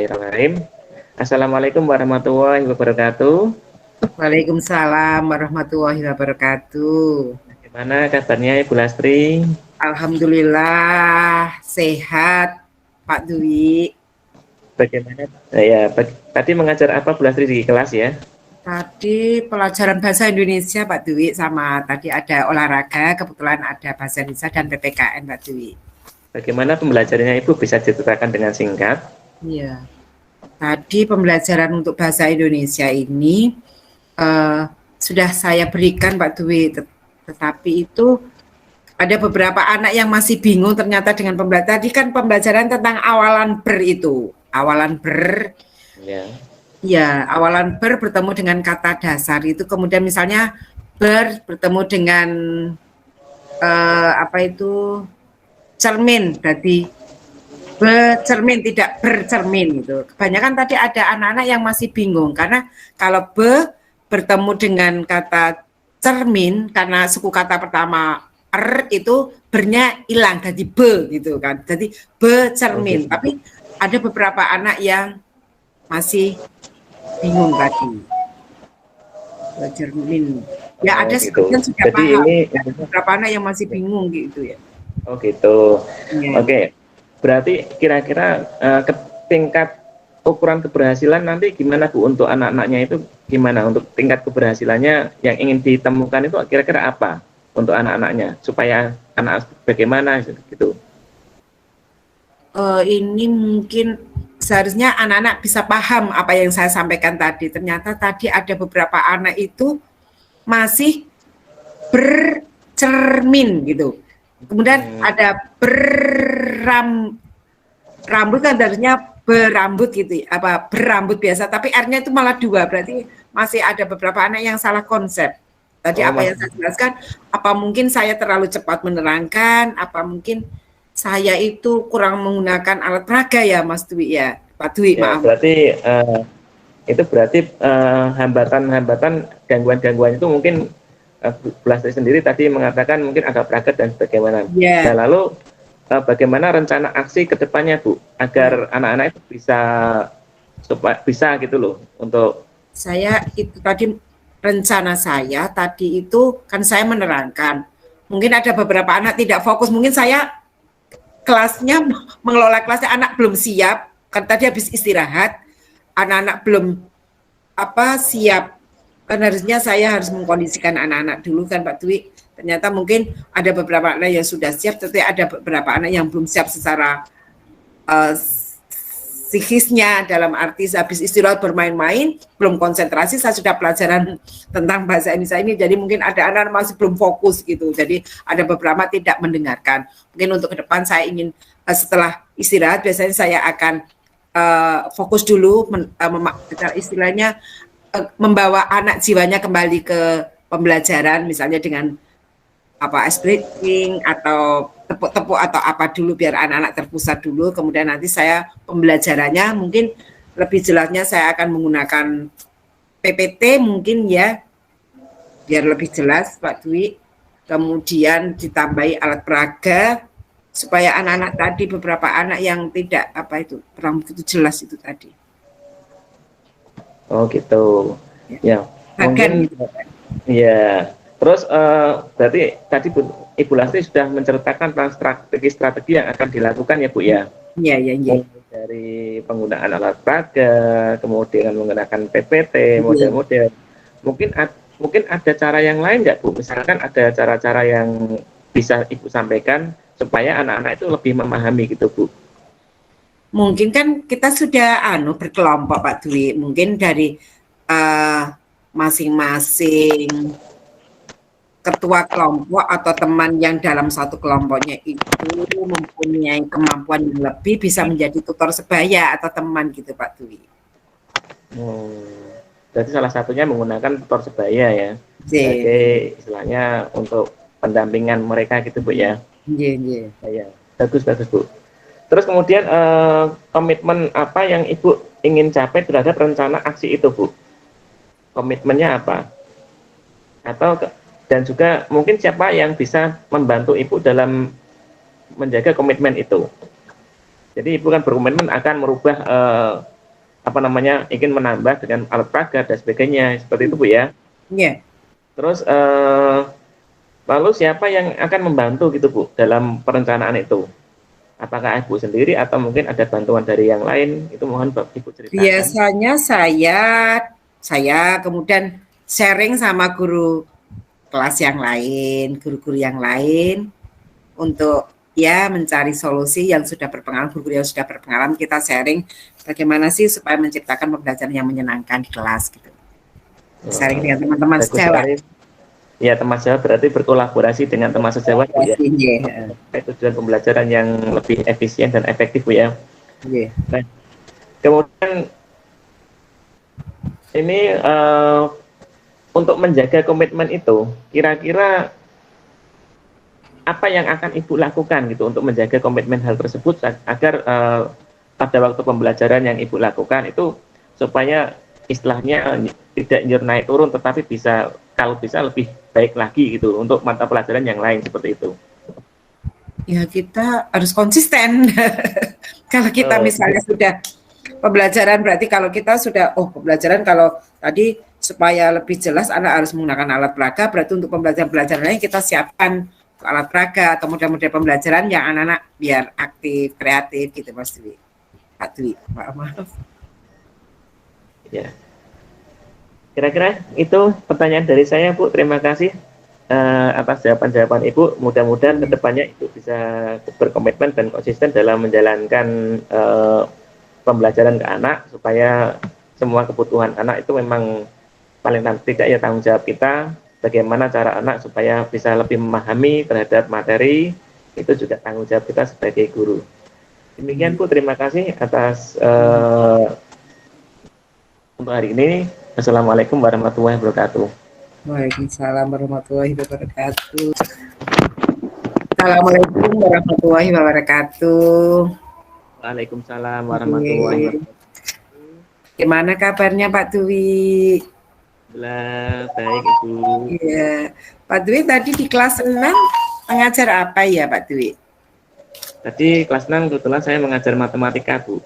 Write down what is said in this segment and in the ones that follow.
Bismillahirrahmanirrahim. Assalamualaikum warahmatullahi wabarakatuh. Waalaikumsalam warahmatullahi wabarakatuh. Bagaimana kabarnya Ibu Lastri? Alhamdulillah sehat, Pak Dwi. Bagaimana? Tadi mengajar apa Bu Lastri di kelas ya? Tadi pelajaran bahasa Indonesia Pak Dwi, sama tadi ada olahraga, kebetulan ada bahasa Indonesia dan PPKN Pak Dwi. Bagaimana pembelajarannya Ibu, bisa diceritakan dengan singkat? Iya. Tadi pembelajaran untuk bahasa Indonesia ini sudah saya berikan Pak Dwi, tetapi itu ada beberapa anak yang masih bingung ternyata dengan pembelajaran. Tadi kan pembelajaran tentang awalan ber itu. Awalan ber. Ya, awalan ber bertemu dengan kata dasar itu. Kemudian misalnya ber bertemu dengan cermin. Berarti bercermin, tidak bercermin gitu. Kebanyakan tadi ada anak-anak yang masih bingung karena kalau bertemu dengan kata cermin, karena suku kata pertama itu bernya hilang jadi gitu kan, jadi bercermin. Tapi ada beberapa anak yang masih bingung tadi bercermin ya. Ada sebagian sudah jadi paham, ini beberapa anak yang masih bingung gitu ya. Oh gitu Ya. Oke. Berarti kira-kira tingkat ukuran keberhasilan nanti gimana Bu, untuk anak-anaknya itu gimana, untuk tingkat keberhasilannya yang ingin ditemukan itu kira-kira apa untuk anak-anaknya, supaya anak bagaimana gitu? Ini mungkin seharusnya anak-anak bisa paham apa yang saya sampaikan tadi. Ternyata tadi ada beberapa anak itu masih bercermin gitu. Kemudian ada rambut kan harusnya berambut gitu, apa berambut biasa, tapi R-nya itu malah 2, berarti masih ada beberapa anak yang salah konsep. Tadi apa yang saya jelaskan, apa mungkin saya terlalu cepat menerangkan, apa mungkin saya itu kurang menggunakan alat peraga ya Mas Dwi ya, Pak Dwi, Ya, maaf. berarti hambatan-hambatan, gangguan-gangguan itu mungkin Bu Lastri sendiri tadi mengatakan mungkin agak peragat dan sebagaimana. Yeah. Nah, lalu bagaimana rencana aksi ke depannya Bu, agar anak-anak itu bisa gitu loh untuk... Saya itu tadi rencana saya tadi itu kan saya menerangkan, mungkin ada beberapa anak tidak fokus, mungkin saya kelasnya mengelola kelasnya, anak belum siap kan, tadi habis istirahat anak-anak belum siap kan, harusnya saya harus mengkondisikan anak-anak dulu kan Pak Dwi. Ternyata mungkin ada beberapa anak yang sudah siap, tetapi ada beberapa anak yang belum siap secara psikisnya, dalam arti habis istirahat bermain-main, belum konsentrasi. Saya sudah pelajaran tentang bahasa Indonesia ini, jadi mungkin ada anak masih belum fokus gitu, jadi ada beberapa tidak mendengarkan. Mungkin untuk ke depan saya ingin setelah istirahat biasanya saya akan fokus dulu, istilahnya membawa anak jiwanya kembali ke pembelajaran, misalnya dengan ice breaking atau tepuk-tepuk atau apa dulu, biar anak-anak terpusat dulu. Kemudian nanti saya pembelajarannya mungkin lebih jelasnya saya akan menggunakan PPT mungkin ya, biar lebih jelas Pak Dwi. Kemudian ditambahi alat peraga supaya anak-anak tadi, beberapa anak yang tidak kurang begitu jelas itu tadi. Oh gitu ya, mungkin gitu. Ya. Terus berarti tadi Ibu Lastri sudah menceritakan tentang strategi yang akan dilakukan ya Bu ya? Iya. Dari penggunaan alat peraga, kemudian menggunakan PPT, model-model. Mungkin ada cara yang lain nggak Bu? Misalkan ada cara-cara yang bisa Ibu sampaikan supaya anak-anak itu lebih memahami gitu Bu? Mungkin kan kita sudah berkelompok Pak Dwi, mungkin dari masing-masing ketua kelompok atau teman yang dalam satu kelompoknya itu mempunyai kemampuan yang lebih, bisa menjadi tutor sebaya atau teman gitu Pak Dwi. Berarti salah satunya menggunakan tutor sebaya ya, sebagai istilahnya untuk pendampingan mereka gitu Bu ya. Iya. Ya, bagus Bu. Terus kemudian komitmen apa yang Ibu ingin capai terhadap rencana aksi itu Bu? Komitmennya apa? Dan juga mungkin siapa yang bisa membantu Ibu dalam menjaga komitmen itu? Jadi Ibu kan berkomitmen akan merubah ingin menambah dengan alat peraga dan sebagainya, seperti itu Bu ya. Iya. Terus lalu siapa yang akan membantu gitu Bu dalam perencanaan itu? Apakah Ibu sendiri atau mungkin ada bantuan dari yang lain? Itu mohon Ibu ceritakan. Biasanya saya kemudian sharing sama guru kelas yang lain, guru-guru yang lain untuk ya mencari solusi yang sudah berpengalaman, guru-guru yang sudah berpengalaman kita sharing bagaimana sih supaya menciptakan pembelajaran yang menyenangkan di kelas gitu. Sharing dengan teman-teman Bagus sejawat. sekali. Ya, teman sejawat berarti berkolaborasi dengan teman sejawat Bu ya. Iya. Tujuan pembelajaran yang lebih efisien dan efektif Bu ya. Iya. Nah, kemudian ini untuk menjaga komitmen itu, kira-kira apa yang akan Ibu lakukan gitu untuk menjaga komitmen hal tersebut agar pada waktu pembelajaran yang Ibu lakukan itu supaya istilahnya tidak naik turun, tetapi bisa kalau bisa lebih baik lagi gitu untuk mata pelajaran yang lain seperti itu. Ya kita harus konsisten. Kalau kita misalnya sudah pembelajaran berarti kalau kita sudah pembelajaran kalau tadi supaya lebih jelas anak harus menggunakan alat peraga, berarti untuk pembelajaran lain kita siapkan alat peraga atau model-model pembelajaran yang anak-anak biar aktif, kreatif gitu Mas Dwi. Pak Dwi, maaf. Ya. Kira-kira itu pertanyaan dari saya Bu. Terima kasih atas jawaban-jawaban Ibu. Mudah-mudahan kedepannya Ibu bisa berkomitmen dan konsisten dalam menjalankan pembelajaran ke anak supaya semua kebutuhan anak itu memang paling tidak ya tanggung jawab kita. Bagaimana cara anak supaya bisa lebih memahami terhadap materi, itu juga tanggung jawab kita sebagai guru. Demikian Bu, terima kasih atas untuk hari ini. Assalamualaikum warahmatullahi wabarakatuh. Waalaikumsalam warahmatullahi wabarakatuh. Assalamualaikum warahmatullahi wabarakatuh. Waalaikumsalam warahmatullahi wabarakatuh. Gimana kabarnya Pak Dwi? Baik Ibu. Iya. Pak Dwi tadi di kelas 6 mengajar apa ya Pak Dwi? Tadi kelas 6 kebetulan saya mengajar matematika Bu.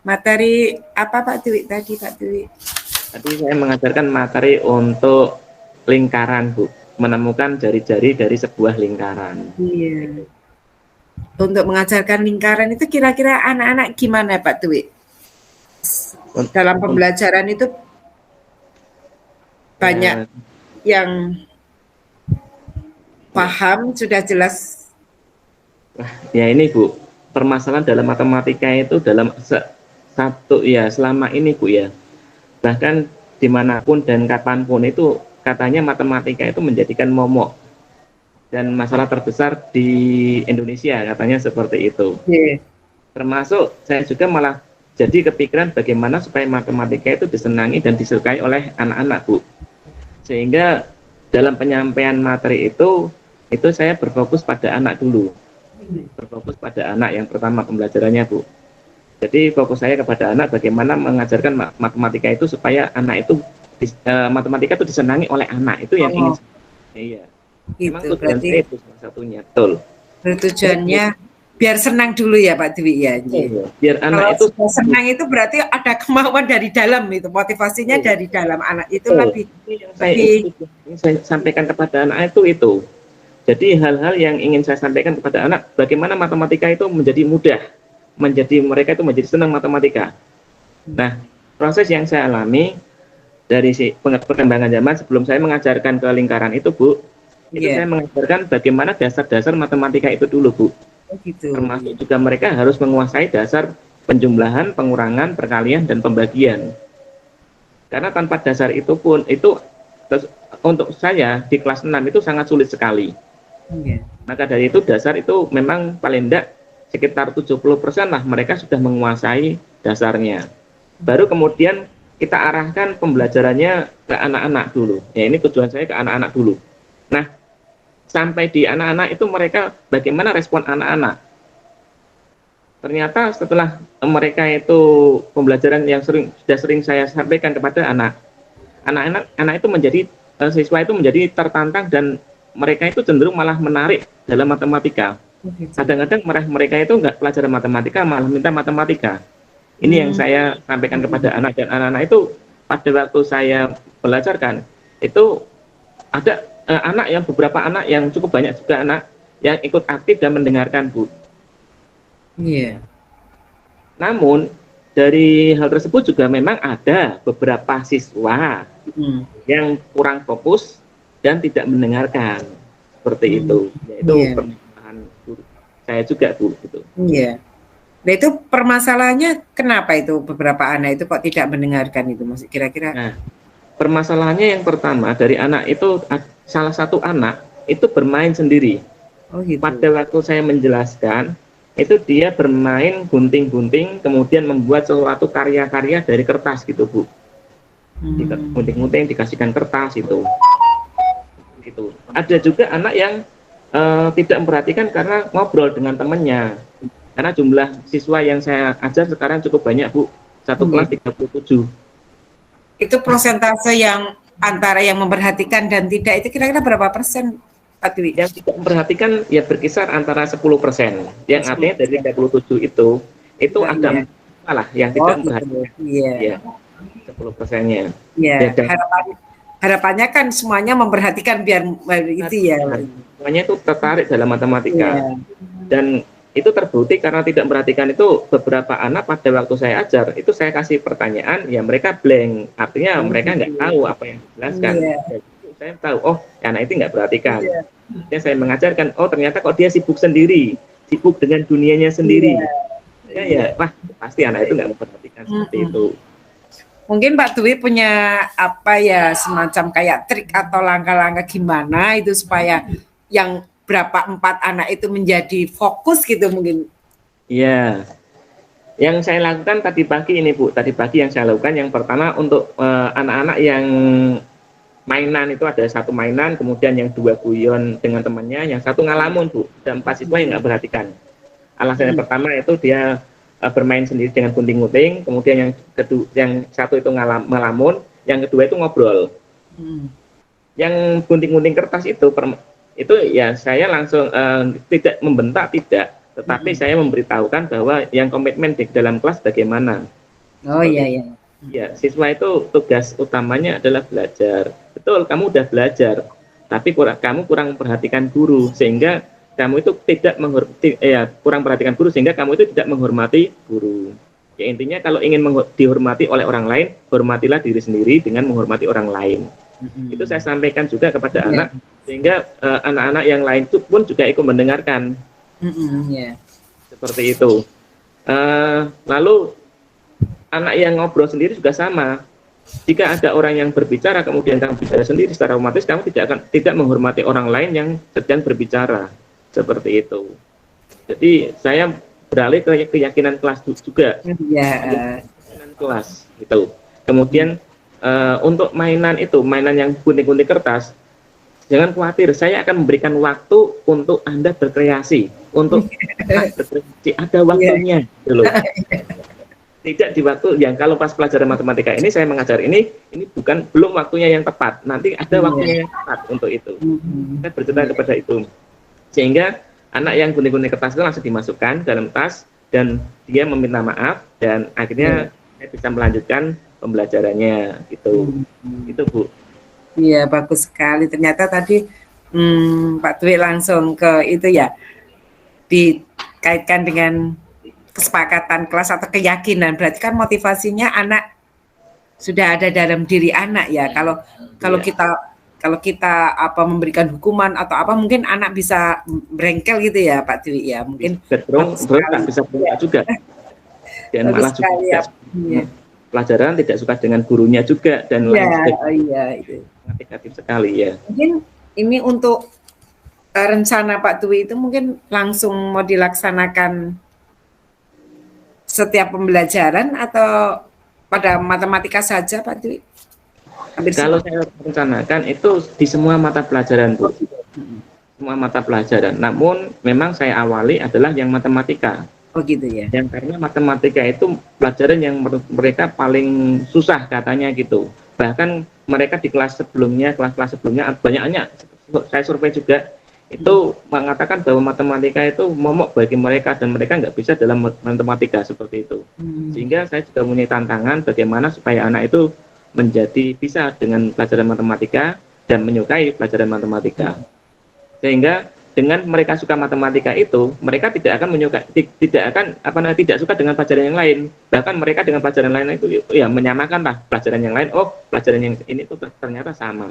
Materi apa Pak Dwi tadi Pak Dwi? Tadi saya mengajarkan materi untuk lingkaran Bu, menemukan jari-jari dari sebuah lingkaran. Iya. Untuk mengajarkan lingkaran itu kira-kira anak-anak gimana Pak Dwi? Dalam pembelajaran itu banyak yang paham, sudah jelas. Ya ini Bu, permasalahan dalam matematika itu dalam selama ini Bu ya, bahkan dimanapun dan kapanpun itu katanya matematika itu menjadikan momok dan masalah terbesar di Indonesia katanya seperti itu. Termasuk saya juga malah jadi kepikiran bagaimana supaya matematika itu disenangi dan disukai oleh anak-anak Bu, sehingga dalam penyampaian materi itu saya berfokus pada anak dulu, berfokus pada anak yang pertama pembelajarannya Bu. Jadi fokus saya kepada anak bagaimana mengajarkan matematika itu supaya anak itu matematika itu disenangi oleh anak, itu yang ingin iya. Memang Gitu, tujuan saya itu salah satunya, betul. Tujuannya biar senang dulu ya Pak Dwi ya. Biar anak kalau itu senang itu berarti ada kemauan dari dalam itu, motivasinya dari dalam anak itu lebih. Saya sampaikan kepada anak itu. Jadi hal-hal yang ingin saya sampaikan kepada anak, bagaimana matematika itu menjadi mudah, mereka itu menjadi senang matematika. Nah, proses yang saya alami dari perkembangan zaman sebelum saya mengajarkan ke lingkaran itu Bu, itu saya mengajarkan bagaimana dasar-dasar matematika itu dulu Bu. Gitu. Termasuk juga mereka harus menguasai dasar penjumlahan, pengurangan, perkalian, dan pembagian. Karena tanpa dasar itu pun, itu untuk saya di kelas 6 itu sangat sulit sekali. Maka dari itu dasar itu memang paling tidak sekitar 70% lah mereka sudah menguasai dasarnya. Baru kemudian kita arahkan pembelajarannya ke anak-anak dulu. Ya ini tujuan saya ke anak-anak dulu. Nah, sampai di anak-anak itu mereka bagaimana respon anak-anak. Ternyata setelah mereka itu pembelajaran yang sudah sering saya sampaikan kepada anak itu menjadi siswa itu menjadi tertantang dan mereka itu cenderung malah menarik dalam matematika. Kadang-kadang mereka itu enggak pelajaran matematika, malah minta matematika. Ini yang saya sampaikan kepada anak, dan anak-anak itu pada waktu saya belajarkan itu ada beberapa anak yang cukup banyak juga anak yang ikut aktif dan mendengarkan, Bu. Iya. Namun dari hal tersebut juga memang ada beberapa siswa yang kurang fokus dan tidak mendengarkan, seperti itu. Yaitu permasalahan guru saya juga, Bu. Gitu. Iya. Nah itu permasalahannya kenapa itu beberapa anak itu kok tidak mendengarkan itu, Mas? Kira-kira? Nah, permasalahannya yang pertama dari anak itu, salah satu anak itu bermain sendiri. Oh gitu. Pada waktu saya menjelaskan, itu dia bermain gunting-gunting, kemudian membuat suatu karya-karya dari kertas gitu, Bu. Gunting-gunting dikasihkan kertas itu. Gitu. Ada juga anak yang tidak memperhatikan karena ngobrol dengan temannya. Karena jumlah siswa yang saya ajar sekarang cukup banyak, Bu. Satu kelas 37. Itu persentase yang antara yang memperhatikan dan tidak itu kira-kira berapa persen, Pak Dwi? Yang tidak memperhatikan ya berkisar antara 10%. Yang artinya dari 37 itu ada malah yang tidak memperhatikan. Iya. Ya, 10%-nya. Iya. Harapannya kan semuanya memperhatikan biar itu ya. Semuanya itu tertarik dalam matematika. Dan itu terbukti karena tidak memperhatikan itu beberapa anak pada waktu saya ajar itu saya kasih pertanyaan ya mereka blank, artinya mereka nggak tahu apa yang dijelaskan. Saya tahu anak itu nggak perhatikan. Saya mengajarkan ternyata kok dia sibuk sendiri, sibuk dengan dunianya sendiri. Wah pasti anak itu nggak memperhatikan seperti itu. Mungkin Pak Dwi punya semacam kayak trik atau langkah-langkah gimana itu supaya yang berapa 4 anak itu menjadi fokus gitu mungkin. Iya. Yang saya lakukan tadi pagi ini, Bu. Tadi pagi yang saya lakukan yang pertama untuk anak-anak yang mainan itu ada 1 mainan, kemudian yang 2 guyon dengan temannya, yang 1 ngalamun, Bu. Ada 4 siswa yang nggak perhatikan. Alasannya pertama itu dia bermain sendiri dengan gunting-gunting, kemudian yang 1 itu ngelamun, yang kedua itu ngobrol. Yang gunting-gunting kertas itu ya saya langsung tidak membentak, tetapi saya memberitahukan bahwa yang komitmen di dalam kelas bagaimana. Ya, siswa itu tugas utamanya adalah belajar. Betul, kamu udah belajar, tapi kamu kurang perhatikan guru sehingga kamu itu kurang perhatikan guru sehingga kamu itu tidak menghormati guru. Ya intinya kalau ingin dihormati oleh orang lain, hormatilah diri sendiri dengan menghormati orang lain. Itu saya sampaikan juga kepada anak sehingga anak-anak yang lain pun juga ikut mendengarkan. Seperti itu. Lalu anak yang ngobrol sendiri juga sama. Jika ada orang yang berbicara kemudian kamu bicara sendiri, secara otomatis kamu tidak menghormati orang lain yang sedang berbicara. Seperti itu. Jadi saya beralih ke keyakinan kelas juga. Keyakinan kelas gitu. Kemudian untuk mainan yang gunting-gunting kertas, jangan khawatir, saya akan memberikan waktu untuk Anda berkreasi, ada waktunya, gitu loh. Tidak di waktu yang kalau pas pelajaran matematika ini saya mengajar ini belum waktunya yang tepat, nanti ada waktunya yang tepat untuk itu. Saya bercerita kepada itu, sehingga anak yang gunting-gunting kertas itu langsung dimasukkan dalam tas dan dia meminta maaf dan akhirnya saya bisa melanjutkan pembelajarannya gitu. Itu, Bu. Iya, bagus sekali. Ternyata tadi Pak Dwi langsung ke itu ya, dikaitkan dengan kesepakatan kelas atau keyakinan. Berarti kan motivasinya anak sudah ada dalam diri anak ya. Kalau kita memberikan hukuman atau apa mungkin anak bisa berengkel gitu ya, Pak Dwi ya. Mungkin bisa juga. Dan malah juga pelajaran tidak suka dengan gurunya juga dan itu negatif sekali ya. Mungkin ini untuk rencana Pak Dwi itu mungkin langsung mau dilaksanakan setiap pembelajaran atau pada matematika saja, Pak Dwi? Kalau saya rencanakan itu di semua mata pelajaran, Bu. Semua mata pelajaran. Namun memang saya awali adalah yang matematika. Oh gitu ya. Yang karena matematika itu pelajaran yang mereka paling susah katanya gitu. Bahkan mereka di kelas-kelas sebelumnya banyaknya saya survei juga itu mengatakan bahwa matematika itu momok bagi mereka dan mereka nggak bisa dalam matematika seperti itu. Sehingga saya juga punya tantangan bagaimana supaya anak itu menjadi bisa dengan pelajaran matematika dan menyukai pelajaran matematika. Sehingga dengan mereka suka matematika itu, mereka tidak akan menyukai, tidak akan tidak suka dengan pelajaran yang lain. Bahkan mereka dengan pelajaran lain itu ya menyamakan lah pelajaran yang lain. Oh, pelajaran yang ini tuh ternyata sama.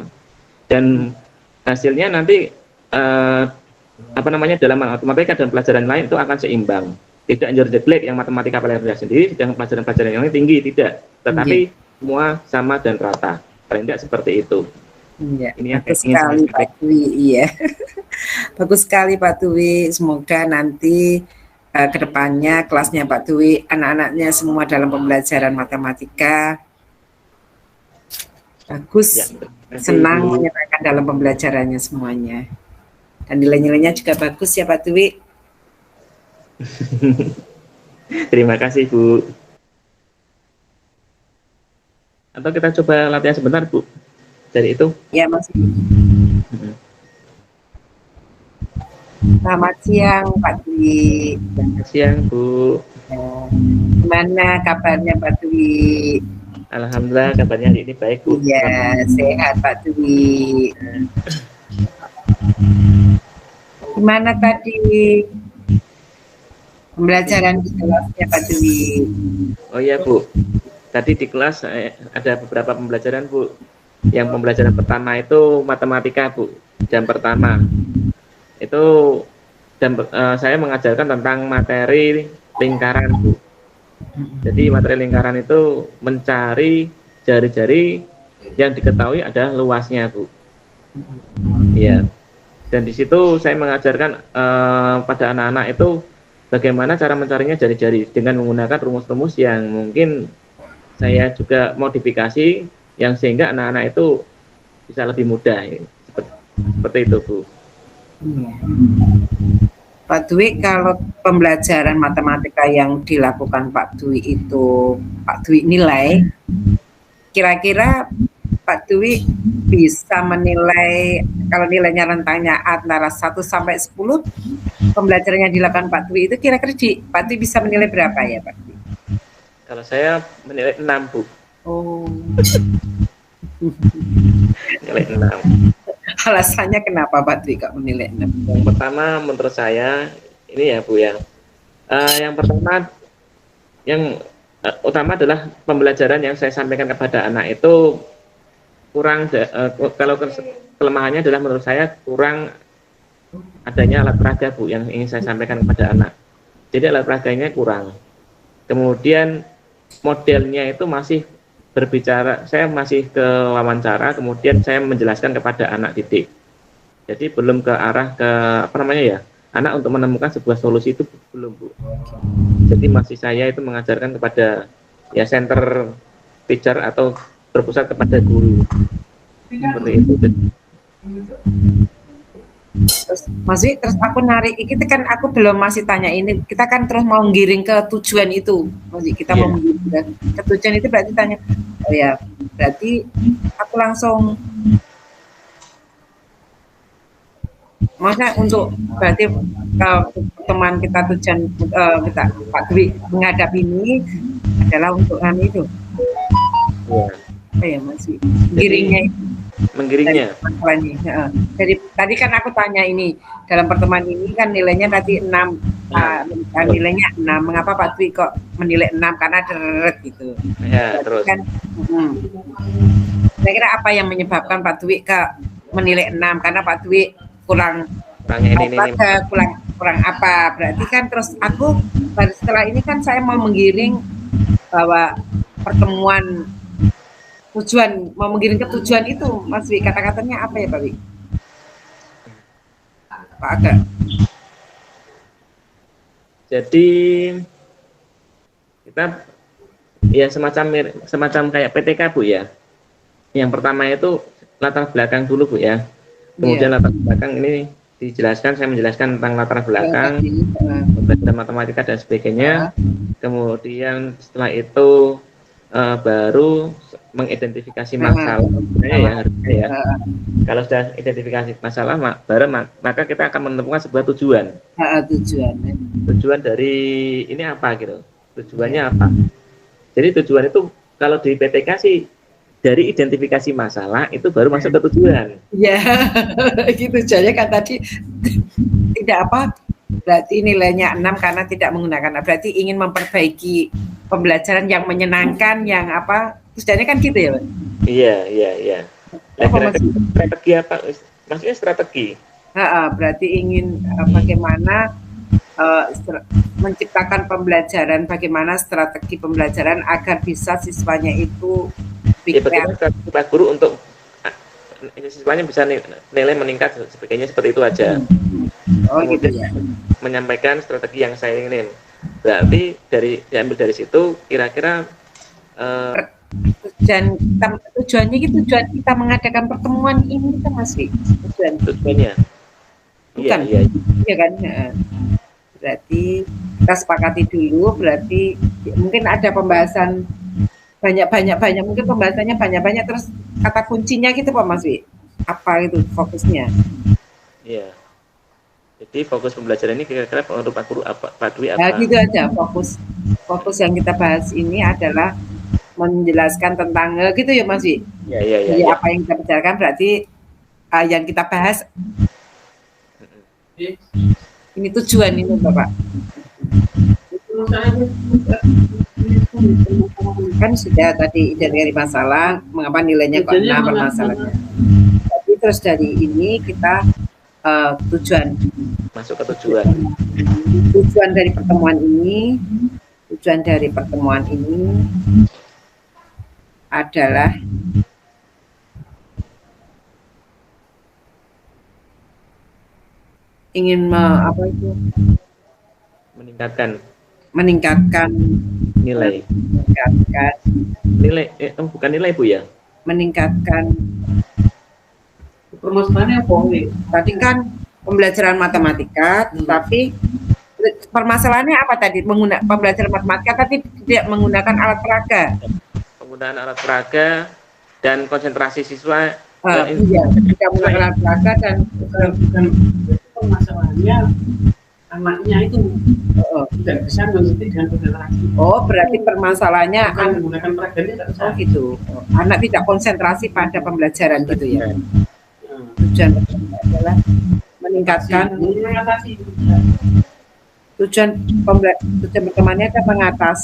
Dan hasilnya nanti dalam matematika dan pelajaran lain itu akan seimbang. Tidak jelek yang matematika paling rendah sendiri, sedangkan pelajaran-pelajaran yang lain tinggi, tidak. Tetapi semua sama dan rata. Paling tidak seperti itu. Iya, bagus sekali Pak Dwi. Iya, bagus sekali Pak Dwi. Semoga nanti kedepannya kelasnya Pak Dwi, anak-anaknya semua dalam pembelajaran matematika bagus, senang menyenangkan dalam pembelajarannya semuanya. Dan nilai-nilainya juga bagus ya Pak Dwi. Terima kasih Bu. Atau kita coba latihan sebentar Bu. Dari itu? Ya Mas. Selamat siang Pak Dwi. Selamat siang Bu. Gimana kabarnya Pak Dwi? Alhamdulillah kabarnya hari ini baik Bu. Iya, sehat Pak Dwi. Gimana tadi pembelajaran di kelasnya Pak Dwi? Oh iya Bu, tadi di kelas ada beberapa pembelajaran Bu. Yang pembelajaran pertama itu matematika Bu, jam pertama itu saya mengajarkan tentang materi lingkaran Bu. Jadi materi lingkaran itu mencari jari-jari yang diketahui ada luasnya Bu. Iya. Dan di situ saya mengajarkan pada anak-anak itu bagaimana cara mencarinya jari-jari dengan menggunakan rumus-rumus yang mungkin saya juga modifikasi yang sehingga anak-anak itu bisa lebih mudah seperti itu Bu. Pak Dwi, kalau pembelajaran matematika yang dilakukan Pak Dwi itu Pak Dwi nilai, kira-kira Pak Dwi bisa menilai kalau nilainya rentangnya antara 1 sampai 10, pembelajaran yang dilakukan Pak Dwi itu kira-kira Pak Dwi bisa menilai berapa ya Pak Dwi? Kalau saya menilai 6 Bu. Oh. Nilai 6. Alasannya kenapa Pak Dwi kok menilai 6? Yang pertama menurut saya ini ya Bu ya. Yang pertama yang utama adalah pembelajaran yang saya sampaikan kepada anak itu kurang kalau kelemahannya adalah menurut saya kurang adanya alat peraga Bu yang ingin saya sampaikan kepada anak. Jadi alat peraganya kurang. Kemudian modelnya itu masih berbicara, saya masih ke wawancara, kemudian saya menjelaskan kepada anak didik. Jadi belum ke arah ke anak untuk menemukan sebuah solusi itu belum Bu. Jadi masih saya itu mengajarkan kepada ya center teacher atau berpusat kepada guru. Seperti itu. Terus Mas Wi, terus aku narik kita kan aku belum masih tanya ini, kita kan terus mau giring ke tujuan itu Mas Wi, kita mau menggiring ke tujuan itu berarti tanya, oh ya berarti aku langsung masa untuk berarti teman kita tujuan kita Pak Dwi menghadap ini adalah untuk itu ya Mas Wi, giringnya itu menggiringnya. Jadi tadi kan aku tanya ini dalam pertemuan ini kan nilainya tadi 6, nilainya 6. Mengapa Pak Dwi kok menilai 6? Karena deret gitu. Ya, terus. Kan, Saya kira apa yang menyebabkan Pak Dwi ke menilai 6? Karena Pak Dwi kurang apa? Berarti kan terus aku setelah ini kan saya mau menggiring bahwa pertemuan tujuan, mau menggiring ke tujuan itu Mas Wi, kata-katanya apa ya Pak Wi? Pak Aga. Jadi kita ya semacam kayak PTK Bu ya. Yang pertama itu latar belakang dulu Bu ya. Kemudian latar belakang ini dijelaskan, saya menjelaskan tentang latar belakang, pembelajaran matematika dan sebagainya. Kemudian setelah itu baru mengidentifikasi masalah ya harusnya ya. Kalau sudah identifikasi masalah maka kita akan menemukan sebuah tujuan. Tujuan dari ini apa gitu? Tujuannya apa? Jadi tujuan itu kalau di PTK sih dari identifikasi masalah itu baru masuk ke tujuan. Ya, gitu tujuannya kan tadi tidak apa, berarti nilainya 6 karena tidak menggunakan, berarti ingin memperbaiki pembelajaran yang menyenangkan, yang apa, tujuannya kan gitu ya, Pak? Iya. Strategi apa? Maksudnya strategi? Berarti ingin bagaimana menciptakan pembelajaran, bagaimana strategi pembelajaran agar bisa siswanya itu bagaimana strategi Pak Guru untuk siswanya bisa nilai meningkat sebagainya, seperti itu aja. Gitu ya. Menyampaikan strategi yang saya ingin. Berarti diambil dari situ kira-kira tujuannya gitu, tujuan kita mengadakan pertemuan ini kan masih tujuannya. Bukan? Iya kan? Berarti kita sepakati dulu, berarti mungkin ada pembahasan banyak, mungkin pembahasannya banyak, terus kata kuncinya gitu Pak Mas Wi, apa itu fokusnya? Iya. Jadi fokus pembelajaran ini kira-kira menurut Pak Guru apa? Pak Dwi apa? Nah, gitu aja, fokus yang kita bahas ini adalah menjelaskan tentang gitu ya Mas Wi. Iya. Apa yang kita bicarakan berarti yang kita bahas ini tujuan ini Bapak. Kan sudah tadi dari masalah, mengapa nilainya kok 6 permasalahannya. Tapi terus dari ini kita tujuan, masuk ke tujuan. Tujuan dari pertemuan ini adalah ingin meningkatkan nilai. Bukan nilai Bu ya? Meningkatkan permasalahannya apa nih? Tadi kan pembelajaran matematika, tapi permasalahannya apa tadi? Pembelajaran matematika tapi tidak menggunakan alat peraga. Penggunaan alat peraga dan konsentrasi siswa. Iya, tidak menggunakan alat peraga dan permasalahannya anaknya itu tidak bisa mengikuti dengan konsentrasi. Berarti permasalahannya menggunakan peraga gitu. Anak tidak konsentrasi pada pembelajaran gitu ya. Tujuan adalah meningkatkan tujuan pertemuannya adalah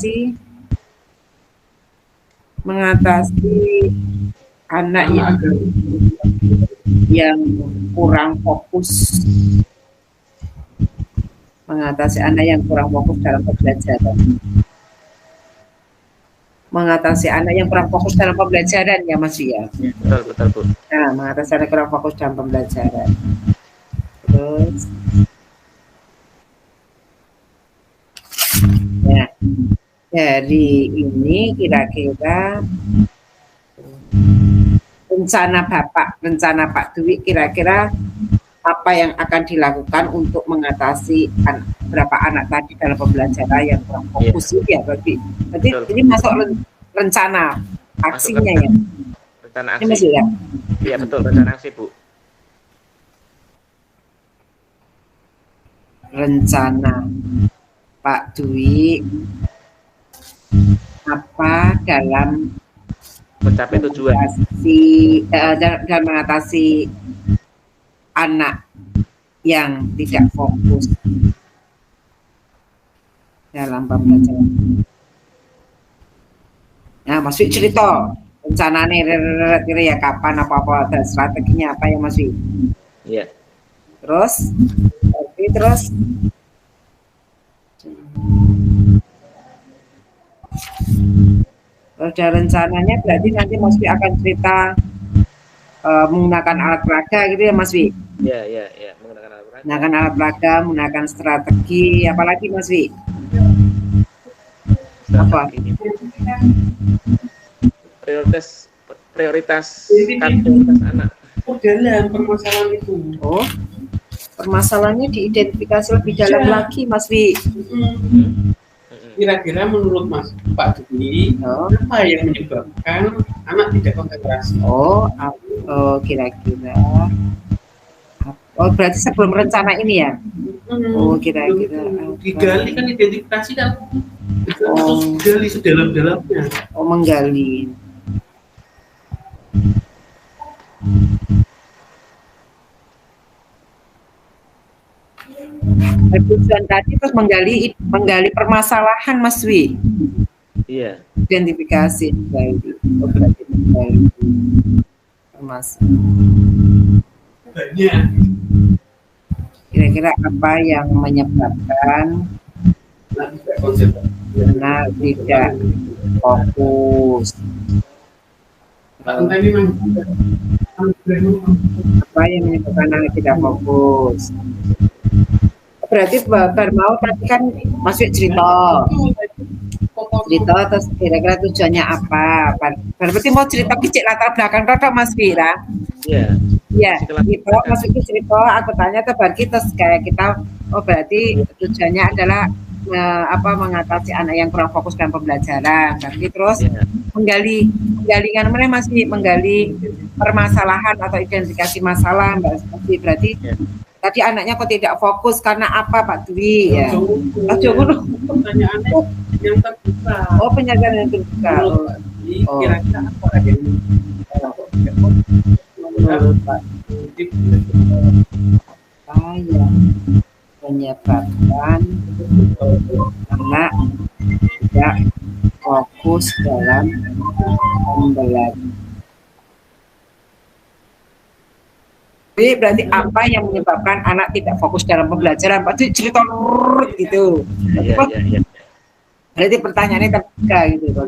mengatasi anak yang kurang fokus, dalam pembelajaran. Mengatasi anak yang kurang fokus dalam pembelajaran ya Mas ya. Betul Bu. Nah, mengatasi anak kurang fokus dalam pembelajaran. Terus ya, dari ini kira-kira rencana Pak Dwi kira-kira apa yang akan dilakukan untuk mengatasi berapa anak tadi dalam pembelajaran yang kurang fokus ya berarti ini masuk rencana aksinya ya. Rencana aksi. Iya betul, rencana aksi Bu. Rencana Pak Dwi apa dalam mencapai tujuan dalam mengatasi anak yang tidak fokus dalam pembelajaran. Nah, Mas Wi cerita rencananya kira-kira ya kapan apa dan strateginya apa ya Mas Wi? Iya. Terus ada rencananya berarti nanti Mas Wi akan cerita menggunakan alat peraga gitu ya Mas Wi? Iya, menggunakan alat peraga, menggunakan strategi, apalagi Mas Wi? Apa? Prioritas anak. Dalam permasalahan itu. Permasalahannya diidentifikasi lebih dalam lagi Mas Wi. kira-kira menurut Mas Pak Dwi, apa yang menyebabkan anak tidak konsentrasi? Kira-kira. Oh, berarti sebelum rencana ini ya? Kira-kira. Digali kan identifikasi kan? Digali sedalam-dalamnya. Menggali. Tujuan tadi terus menggali permasalahan, Mas Wi. Iya. Identifikasi, menggali permasalahan. Banyak. Kira-kira apa yang menyebabkan anak tidak fokus? Apa yang menyebabkan anak tidak fokus? Berarti mau tadi kan masuk cerita terus kira-kira tujuannya apa? Berarti mau cerita kecil latar belakang total Mas Vira? Iya, itu maksudnya cerita aku tanya berarti terus kayak kita berarti tujuannya adalah mengatasi anak yang kurang fokus dalam pembelajaran. Berarti terus menggali kan masih menggali permasalahan atau identifikasi masalah Mbak Sofi. Berarti tadi anaknya kok tidak fokus karena apa Pak Dwi ya? Pertanyaannya yang terbuka. Penyagaan yang terbuka. Kira-kira apa yang menurut Pak apa yang menyebabkan anak tidak fokus dalam pembelajaran? Berarti apa yang menyebabkan anak tidak fokus dalam pembelajaran? Pasti cerita gitu. Iya. Berarti pertanyaannya terbuka gitu, Pak.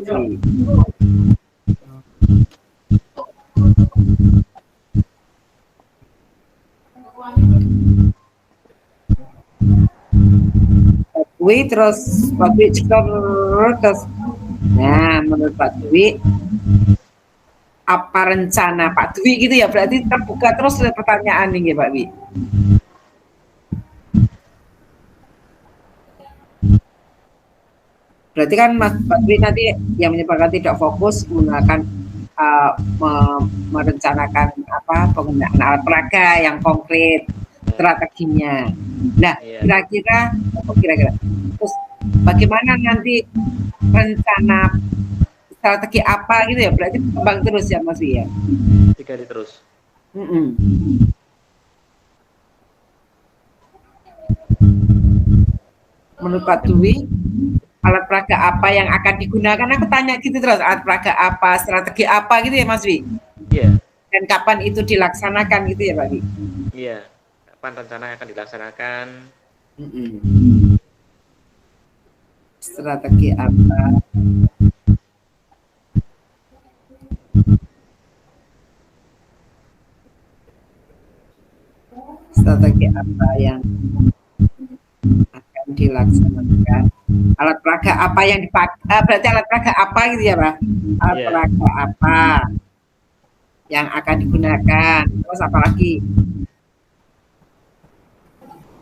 Dwi terus Pak Dwi terus. Nah, menurut Pak Dwi apa rencana Pak Dwi gitu ya, berarti terbuka terus pertanyaan nih Pak Dwi. Berarti kan Mas Pak Dwi nanti yang menyebabkan tidak fokus menggunakan merencanakan penggunaan alat peraga yang konkret strateginya. Nah, kira-kira terus bagaimana nanti rencana strategi apa gitu ya, berarti kembang terus ya Mas ya. Digali terus. Menurut Pak Dwi, alat peraga apa yang akan digunakan? Aku tanya gitu terus, alat peraga apa, strategi apa gitu ya Mas Wi? Iya. Dan kapan itu dilaksanakan gitu ya Pak Wi? Iya. Kapan rencana akan dilaksanakan? Strategi apa? Strategi apa yang akan dilaksanakan? Alat peraga apa yang dipakai? Berarti alat peraga apa gitu ya Pak? Alat peraga apa yang akan digunakan? Terus apa lagi?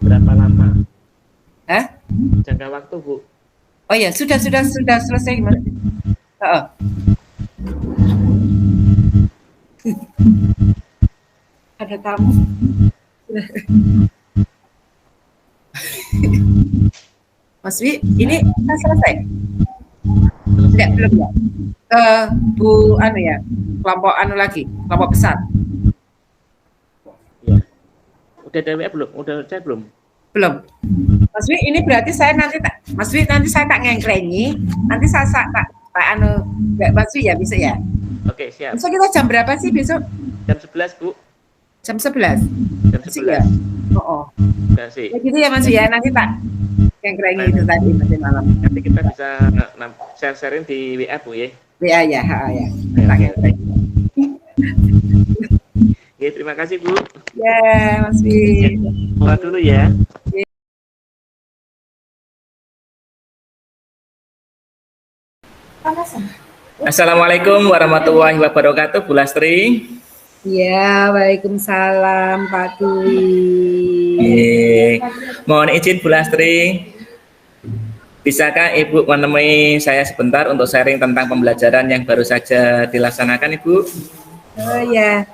Berapa lama? Jangka waktu, Bu. Oh ya, sudah selesai Mas. Ada tamu. Mas Wi, ini kita selesai? Enggak, belum ya? Bu ya, kelompok lagi, kelompok besar. Iya. Udah DWA belum? Udah cek belum? Belum. Mas Wi, ini berarti saya nanti tak ngengkrengi, nanti saya tak Mas Wi ya bisa ya? Oke, siap. Besok kita jam berapa sih besok? Jam 11, Bu. Jam 11? Jam 11. Ya? Kasih. Ya gitu ya Mas Wi ya, nanti tak ngengkrengi itu tadi nanti malam. Nanti kita bisa share-sharein di WA, Bu ya? WA ya, ya. Tak ngengkrengi. Oke, terima kasih Bu. Ya, Mas Wi. Buat dulu ya. Assalamualaikum warahmatullahi wabarakatuh, Bu Lastri. Ya, waalaikumsalam Pak Dwi. Mohon izin Bu Lastri. Bisakah Ibu menemui saya sebentar untuk sharing tentang pembelajaran yang baru saja dilaksanakan, Ibu? Oh ya,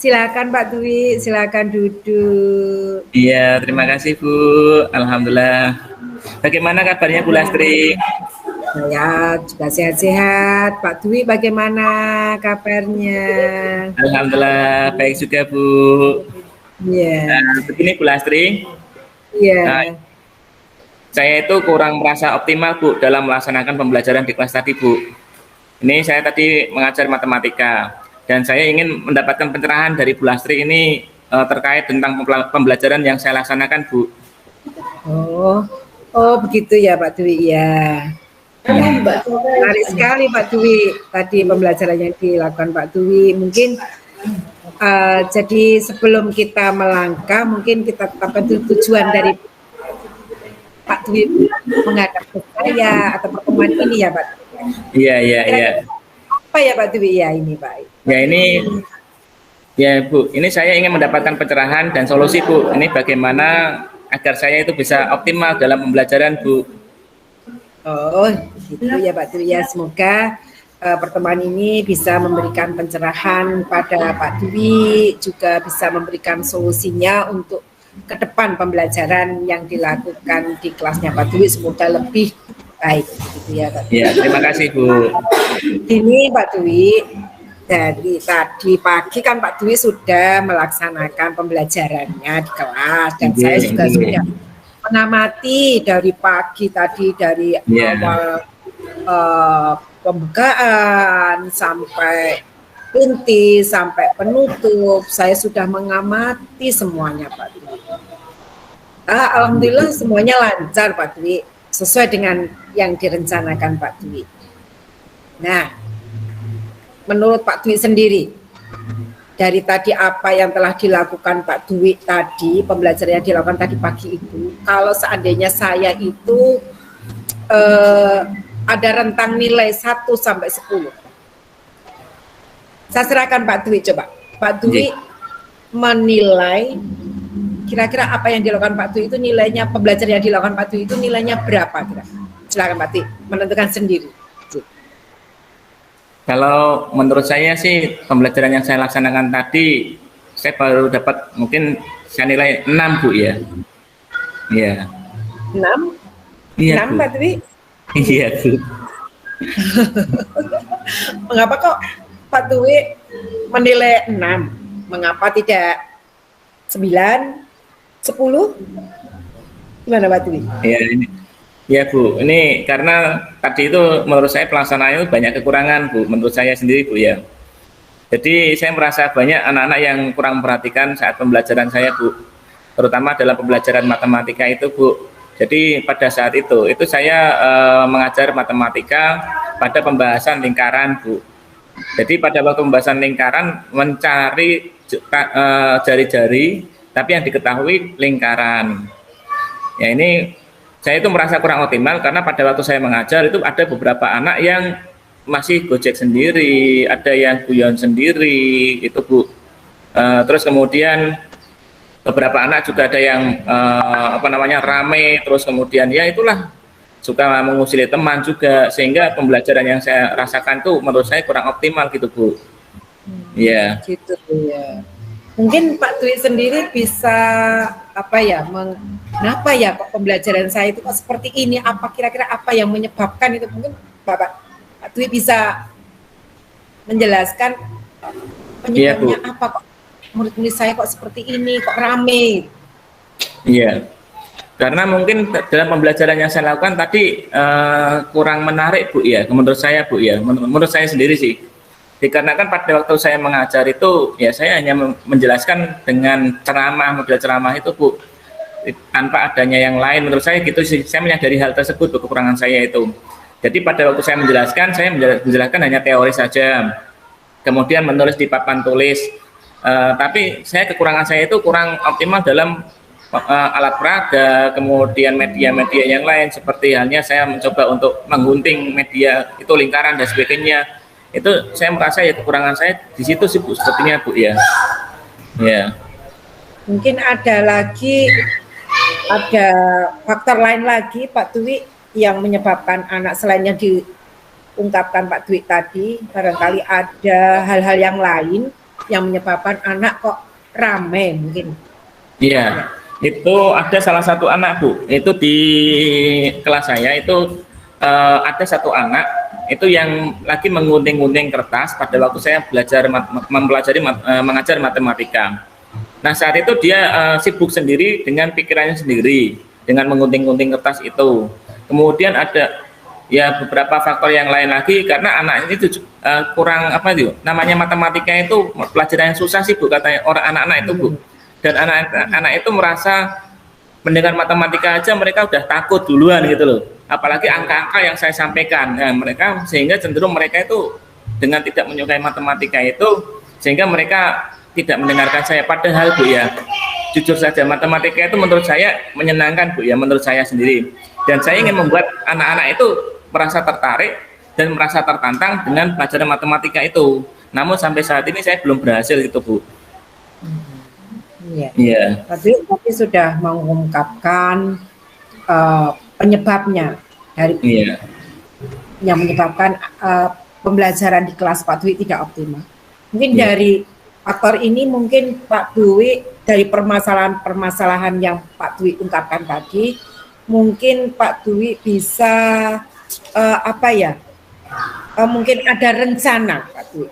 silakan Pak Dwi, silakan duduk. Iya, terima kasih Bu. Alhamdulillah. Bagaimana kabarnya Bu Lastri? Saya juga sehat-sehat. Pak Dwi bagaimana kabarnya? Alhamdulillah, baik juga Bu. Iya. Begini Bu Lastri, Iya. saya itu kurang merasa optimal Bu dalam melaksanakan pembelajaran di kelas tadi Bu. Ini saya tadi mengajar matematika dan saya ingin mendapatkan pencerahan dari Bu Lastri ini terkait tentang pembelajaran yang saya laksanakan Bu. Oh begitu ya Pak Dwi ya. Menarik sekali Pak Dwi tadi pembelajaran yang dilakukan Pak Dwi. Mungkin jadi sebelum kita melangkah, mungkin kita tetapkan tujuan dari Pak Dwi menghadap ke saya atau pertemuan ini ya Pak. Iya. Apa ya Pak Dwi ya ini Pak? Ya ini, ya Bu, ini saya ingin mendapatkan pencerahan dan solusi Bu. Ini bagaimana agar saya itu bisa optimal dalam pembelajaran Bu. Oh gitu ya Pak Dwi ya. Semoga pertemuan ini bisa memberikan pencerahan pada Pak Dwi, juga bisa memberikan solusinya untuk ke depan pembelajaran yang dilakukan di kelasnya Pak Dwi, semoga lebih baik gitu ya Pak Dwi. Ya, terima kasih Bu. Ini Pak Dwi, dari tadi pagi kan Pak Dwi sudah melaksanakan pembelajarannya di kelas dan saya juga sudah mengamati dari pagi tadi dari awal pembukaan sampai inti sampai penutup, saya sudah mengamati semuanya Pak Dwi. Alhamdulillah semuanya lancar Pak Dwi, sesuai dengan yang direncanakan Pak Dwi. Nah, menurut Pak Dwi sendiri, dari tadi apa yang telah dilakukan Pak Dwi tadi, pembelajaran yang dilakukan tadi pagi itu, kalau seandainya saya itu ada rentang nilai 1 sampai 10. Saya serahkan Pak Dwi coba. Pak Dwi menilai kira-kira apa yang dilakukan Pak Dwi itu nilainya, pembelajaran yang dilakukan Pak Dwi itu nilainya berapa kira? Silakan Pak Dwi menentukan sendiri. Kalau menurut saya sih pembelajaran yang saya laksanakan tadi saya baru dapat mungkin saya nilai 6 Bu ya. Iya. 6? Iya, 6 Pak Dwi? Iya Bu. Mengapa kok Pak Dwi menilai 6? Mengapa tidak 9, 10? Gimana Pak Dwi? Iya ini. Ya Bu, ini karena tadi itu menurut saya pelaksanaannya banyak kekurangan Bu, menurut saya sendiri Bu ya. Jadi saya merasa banyak anak-anak yang kurang memperhatikan saat pembelajaran saya Bu, terutama dalam pembelajaran matematika itu Bu. Jadi pada saat itu saya mengajar matematika pada pembahasan lingkaran Bu. Jadi pada waktu pembahasan lingkaran mencari jari-jari, tapi yang diketahui lingkaran. Ya ini saya itu merasa kurang optimal karena pada waktu saya mengajar itu ada beberapa anak yang masih gojek sendiri, ada yang guyon sendiri, itu Bu. Terus kemudian beberapa anak juga ada yang rame, terus kemudian ya itulah suka mengusili teman juga, sehingga pembelajaran yang saya rasakan tuh menurut saya kurang optimal gitu Bu. Iya. Gitu ya. Mungkin Pak Dwi sendiri bisa kenapa ya kok pembelajaran saya itu kok seperti ini? Apa kira-kira apa yang menyebabkan itu? Mungkin Pak Dwi bisa menjelaskan penyebabnya apa kok murid-murid saya kok seperti ini, kok rame? Iya. Karena mungkin dalam pembelajaran yang saya lakukan tadi kurang menarik Bu ya, menurut saya Bu ya, menurut saya sendiri sih. Dikarenakan pada waktu saya mengajar itu ya saya hanya menjelaskan dengan model ceramah itu Bu, tanpa adanya yang lain. Menurut saya gitu sih, saya menyadari hal tersebut Bu, kekurangan saya itu. Jadi pada waktu saya menjelaskan hanya teori saja, kemudian menulis di papan tulis. Tapi kekurangan saya itu kurang optimal dalam alat peraga, kemudian media-media yang lain, seperti halnya saya mencoba untuk menggunting media itu lingkaran dan sebagainya. Itu saya merasa ya kekurangan saya di situ sih Bu, sepertinya Bu ya. Ya. Mungkin ada faktor lain lagi Pak Dwi yang menyebabkan anak selain yang diungkapkan Pak Dwi tadi, barangkali ada hal-hal yang lain yang menyebabkan anak kok rame mungkin. Iya, itu ada salah satu anak Bu, itu di kelas saya itu ada satu anak itu yang lagi mengunting-gunting kertas pada waktu saya belajar mengajar matematika. Nah saat itu dia sibuk sendiri dengan pikirannya sendiri dengan mengunting-gunting kertas itu. Kemudian ada ya beberapa faktor yang lain lagi karena anak ini tuh kurang apa itu namanya matematika itu pelajaran yang susah sih Bu katanya orang anak-anak itu Bu. Dan anak-anak itu merasa mendengar matematika aja mereka udah takut duluan gitu loh. Apalagi angka-angka yang saya sampaikan. Nah, mereka sehingga cenderung mereka itu dengan tidak menyukai matematika itu sehingga mereka tidak mendengarkan saya. Padahal Bu ya, jujur saja matematika itu menurut saya menyenangkan Bu ya, menurut saya sendiri. Dan saya ingin membuat anak-anak itu merasa tertarik dan merasa tertantang dengan pelajaran matematika itu. Namun sampai saat ini saya belum berhasil gitu Bu. Iya. Iya. Tapi sudah mengungkapkan penyebabnya dari yang menyebabkan pembelajaran di kelas Pak Dwi tidak optimal. Mungkin dari faktor ini mungkin Pak Dwi dari permasalahan yang Pak Dwi ungkapkan tadi, mungkin Pak Dwi bisa mungkin ada rencana Pak Dwi.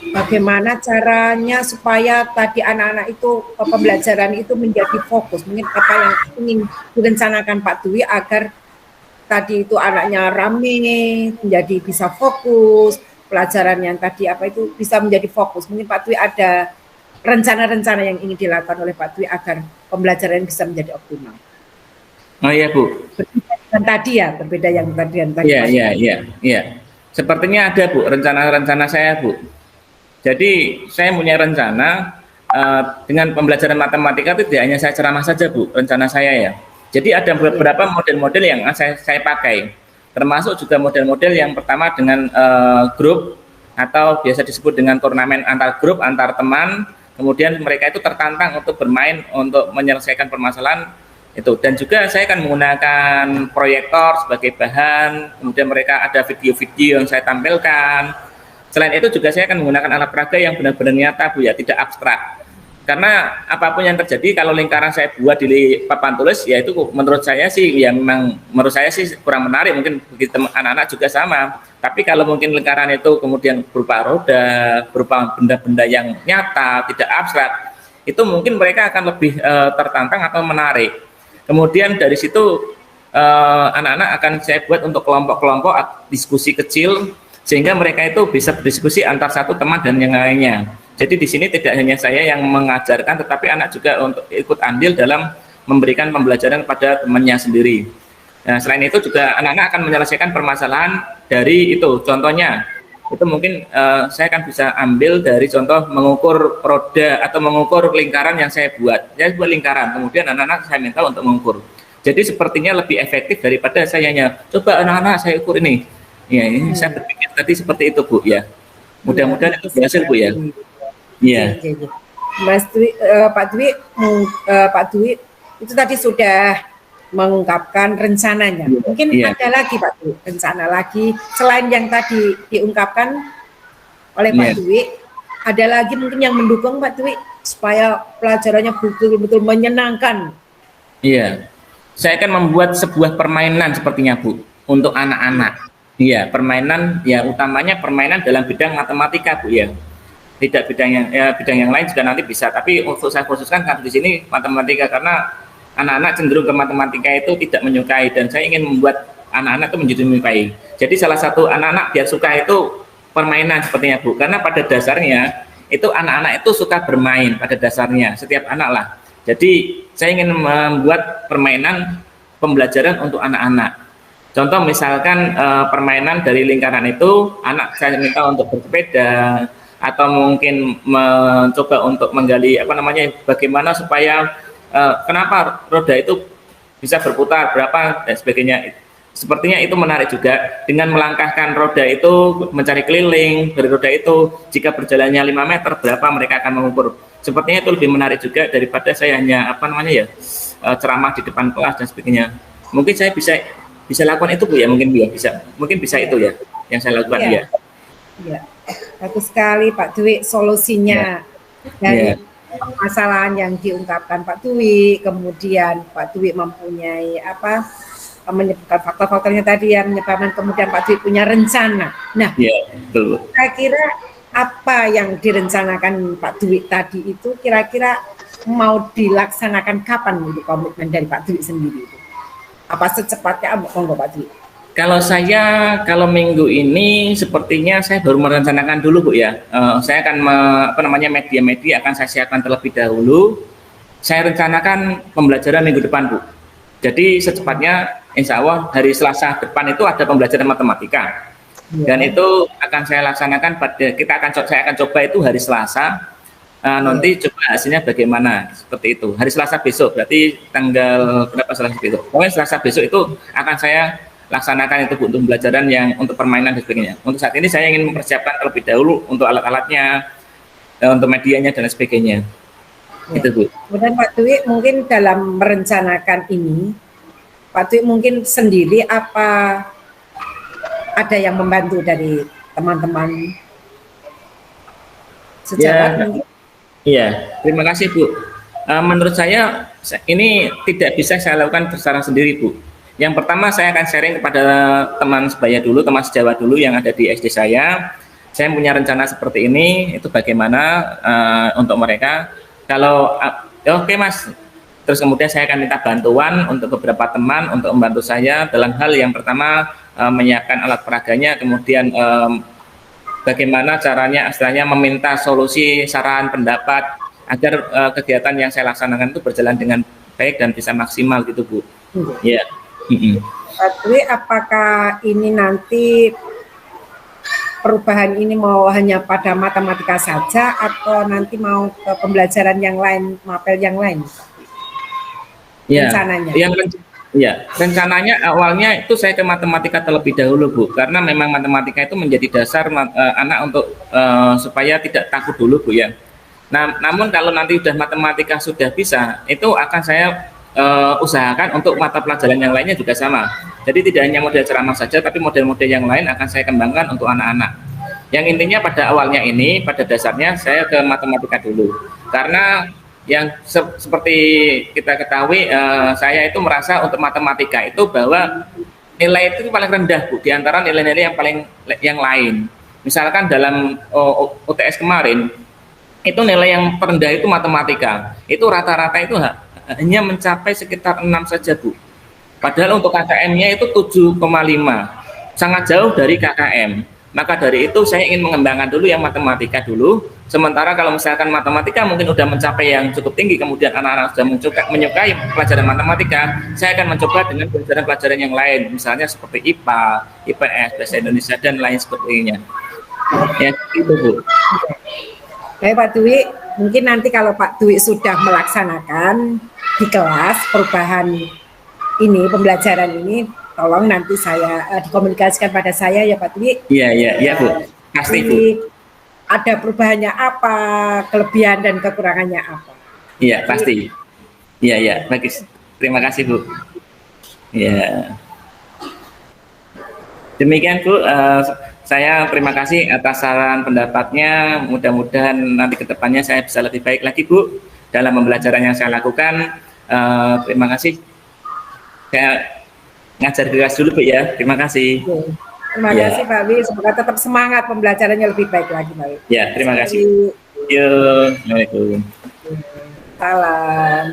Bagaimana caranya supaya tadi anak-anak itu pembelajaran itu menjadi fokus. Mungkin apa yang ingin direncanakan Pak Dwi agar tadi itu anaknya rame, menjadi bisa fokus, pelajaran yang tadi itu bisa menjadi fokus. Mungkin Pak Dwi ada rencana-rencana yang ingin dilakukan oleh Pak Dwi agar pembelajaran bisa menjadi optimal. Oh iya Bu. Berbeda yang tadi. Iya. Sepertinya ada Bu rencana-rencana saya Bu. Jadi saya punya rencana dengan pembelajaran matematika itu tidak hanya saya ceramah saja Bu, rencana saya ya. Jadi ada beberapa model-model yang saya pakai, termasuk juga model-model yang pertama dengan grup atau biasa disebut dengan turnamen antar grup, antar teman. Kemudian mereka itu tertantang untuk bermain untuk menyelesaikan permasalahan itu. Dan juga saya akan menggunakan proyektor sebagai bahan. Kemudian mereka ada video-video yang saya tampilkan. Selain itu juga saya akan menggunakan alat peraga yang benar-benar nyata Bu ya, tidak abstrak. Karena apapun yang terjadi kalau lingkaran saya buat di papan tulis ya itu menurut saya sih ya memang menurut saya sih kurang menarik, mungkin begitu anak-anak juga sama. Tapi kalau mungkin lingkaran itu kemudian berupa roda, berupa benda-benda yang nyata, tidak abstrak, itu mungkin mereka akan lebih tertantang atau menarik. Kemudian dari situ anak-anak akan saya buat untuk kelompok-kelompok diskusi kecil sehingga mereka itu bisa berdiskusi antar satu teman dan yang lainnya. Jadi di sini tidak hanya saya yang mengajarkan, tetapi anak juga untuk ikut andil dalam memberikan pembelajaran pada temannya sendiri. Nah, selain itu juga anak-anak akan menyelesaikan permasalahan dari itu. Contohnya, itu mungkin saya akan bisa ambil dari contoh mengukur roda atau mengukur lingkaran yang saya buat. Saya buat lingkaran, kemudian anak-anak saya minta untuk mengukur. Jadi sepertinya lebih efektif daripada saya hanya coba anak-anak saya ukur ini. Ya, ini saya berpikir tadi seperti itu Bu ya. Mudah-mudahan itu berhasil Bu ya. Iya. Mas Dwi, Pak Dwi itu tadi sudah mengungkapkan rencananya. Mungkin ada lagi Pak Dwi, rencana lagi selain yang tadi diungkapkan oleh Pak Dwi, ada lagi mungkin yang mendukung Pak Dwi supaya pelajarannya betul-betul menyenangkan. Iya. Saya akan membuat sebuah permainan sepertinya Bu untuk anak-anak. Iya, permainan ya utamanya permainan dalam bidang matematika Bu ya. Tidak bidang yang lain juga nanti bisa, tapi untuk saya khususkan karena di sini matematika karena anak-anak cenderung ke matematika itu tidak menyukai dan saya ingin membuat anak-anak itu menjadi menyukai. Jadi salah satu anak-anak biar suka itu permainan sepertinya Bu, karena pada dasarnya itu anak-anak itu suka bermain pada dasarnya, setiap anak lah. Jadi saya ingin membuat permainan pembelajaran untuk anak-anak. Contoh misalkan permainan dari lingkaran itu anak saya minta untuk bersepeda atau mungkin mencoba untuk menggali bagaimana supaya kenapa roda itu bisa berputar berapa dan sebagainya. Sepertinya itu menarik juga dengan melangkahkan roda itu mencari keliling dari roda itu jika berjalannya 5 meter berapa mereka akan mengukur. Sepertinya itu lebih menarik juga daripada saya hanya ceramah di depan kelas dan sebagainya. Mungkin saya bisa bisa lakukan itu Bu ya, mungkin Bu ya, mungkin bisa itu ya yang saya lakukan ya. Ya, bagus sekali Pak Dwi solusinya dari permasalahan yang diungkapkan Pak Dwi, kemudian Pak Dwi mempunyai menyebutkan faktor-faktornya tadi yang menyebabkan kemudian Pak Dwi punya rencana. Nah, betul. Kira-kira apa yang direncanakan Pak Dwi tadi itu kira-kira mau dilaksanakan kapan untuk komitmen dari Pak Dwi sendiri itu? Apa secepatnya monggo Pak Dwi? Kalau minggu ini sepertinya saya baru merencanakan dulu Bu ya. Saya akan media-media akan saya siapkan terlebih dahulu. Saya rencanakan pembelajaran minggu depan Bu. Jadi secepatnya insya Allah hari Selasa depan itu ada pembelajaran matematika. Dan itu akan saya laksanakan saya akan coba itu hari Selasa. Nanti coba hasilnya bagaimana seperti itu. Hari Selasa besok berarti tanggal berapa Selasa besok? Pokoknya Selasa besok itu akan saya laksanakan itu Bu, untuk pembelajaran yang untuk permainan dan sebagainya. Untuk saat ini saya ingin mempersiapkan terlebih dahulu untuk alat-alatnya, untuk medianya dan sebagainya. Itu Bu. Kemudian Pak Dwi mungkin dalam merencanakan ini, Pak Dwi mungkin sendiri apa ada yang membantu dari teman-teman sejawat mungkin? Iya, terima kasih Bu. Menurut saya ini tidak bisa saya lakukan secara sendiri Bu. Yang pertama saya akan sharing kepada teman sebaya dulu, teman sejawat dulu yang ada di SD saya. Saya punya rencana seperti ini, itu bagaimana untuk mereka. Kalau oke Mas, terus kemudian saya akan minta bantuan untuk beberapa teman untuk membantu saya dalam hal yang pertama menyiapkan alat peraganya, kemudian bagaimana caranya istilahnya meminta solusi, saran, pendapat agar kegiatan yang saya laksanakan itu berjalan dengan baik dan bisa maksimal gitu Bu. Ya. Pak Dwi, apakah ini nanti perubahan ini mau hanya pada matematika saja atau nanti mau ke pembelajaran yang lain, mapel yang lain? Rencananya. Rencananya awalnya itu saya ke matematika terlebih dahulu Bu, karena memang matematika itu menjadi dasar anak untuk supaya tidak takut dulu Bu ya. Nah, namun kalau nanti sudah matematika sudah bisa, itu akan saya usahakan untuk mata pelajaran yang lainnya juga sama. Jadi tidak hanya model ceramah saja, tapi model-model yang lain akan saya kembangkan untuk anak-anak. Yang intinya pada awalnya ini, pada dasarnya saya ke matematika dulu. Karena yang seperti kita ketahui, saya itu merasa untuk matematika itu bahwa nilai itu paling rendah Bu, di antara nilai-nilai yang lain. Misalkan dalam UTS kemarin, itu nilai yang terendah itu matematika. Itu rata-rata itu hanya mencapai sekitar 6 saja Bu. Padahal untuk KKM-nya itu 7,5, sangat jauh dari KKM. Maka dari itu saya ingin mengembangkan dulu yang matematika dulu. Sementara kalau misalkan matematika mungkin sudah mencapai yang cukup tinggi, kemudian anak-anak sudah menyukai pelajaran matematika, saya akan mencoba dengan pelajaran-pelajaran yang lain, misalnya seperti IPA, IPS, Bahasa Indonesia dan lain sebagainya. Ya itu Bu. Baik Pak Dwi, mungkin nanti kalau Pak Dwi sudah melaksanakan di kelas perubahan ini, pembelajaran ini, tolong nanti saya dikomunikasikan pada saya ya Pak Dwi. Iya Bu, pasti Bu. Ada perubahannya apa, kelebihan dan kekurangannya apa? Iya pasti. Iya bagus. Terima kasih Bu. Iya. Demikian Bu. Saya terima kasih atas saran pendapatnya. Mudah-mudahan nanti ke depannya saya bisa lebih baik lagi Bu dalam pembelajaran yang saya lakukan. Terima kasih. Saya ngajar kelas dulu Bu ya. Terima kasih. Terima kasih Pak Wi. Semoga tetap semangat pembelajarannya lebih baik lagi Pak Wi. Ya, terima kasih. Assalamualaikum. Salam.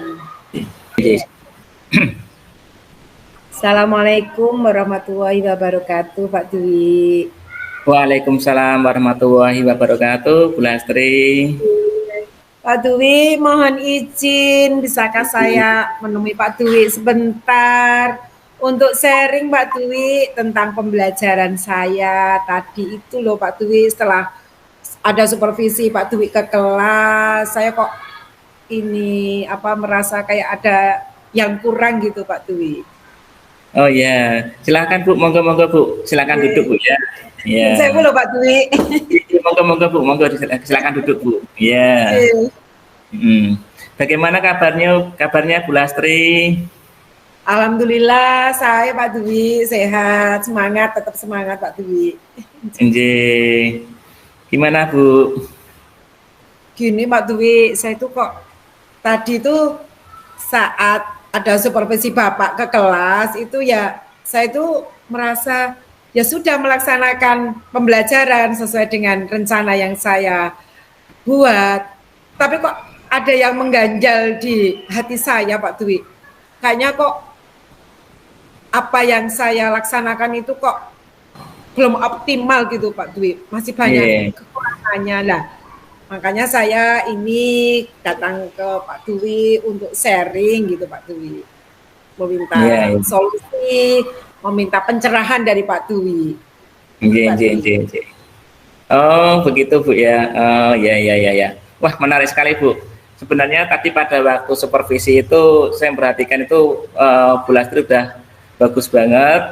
Assalamualaikum warahmatullahi wabarakatuh Pak Dwi. Waalaikumsalam warahmatullahi wabarakatuh, Bu Lastri. Pak Dwi, mohon izin, bisakah saya menemui Pak Dwi sebentar untuk sharing Pak Dwi tentang pembelajaran saya tadi itu loh Pak Dwi. Setelah ada supervisi Pak Dwi ke kelas, saya kok ini merasa kayak ada yang kurang gitu Pak Dwi. Oh ya, silakan Bu, monggo Bu, silakan duduk Bu ya. Ya. Saya loh Pak Dwi. Monggo Bu, monggo silakan duduk Bu. Ya. Bagaimana kabarnya Bu Lastri? Alhamdulillah saya Pak Dwi sehat, semangat, tetap semangat Pak Dwi. Nggih. Gimana Bu? Gini Pak Dwi, saya itu kok tadi tuh saat ada supervisi Bapak ke kelas itu ya saya itu merasa ya sudah melaksanakan pembelajaran sesuai dengan rencana yang saya buat. Tapi kok ada yang mengganjal di hati saya Pak Dwi. Kayaknya kok apa yang saya laksanakan itu kok belum optimal gitu Pak Dwi. Masih banyak kekurangannya lah. Makanya saya ini datang ke Pak Dwi untuk sharing gitu Pak Dwi. Meminta solusi, meminta pencerahan dari Pak Dwi. Nggih. Oh, begitu Bu ya. Oh, ya. Wah, menarik sekali Bu. Sebenarnya tadi pada waktu supervisi itu saya perhatikan itu Bu Lastri udah bagus banget.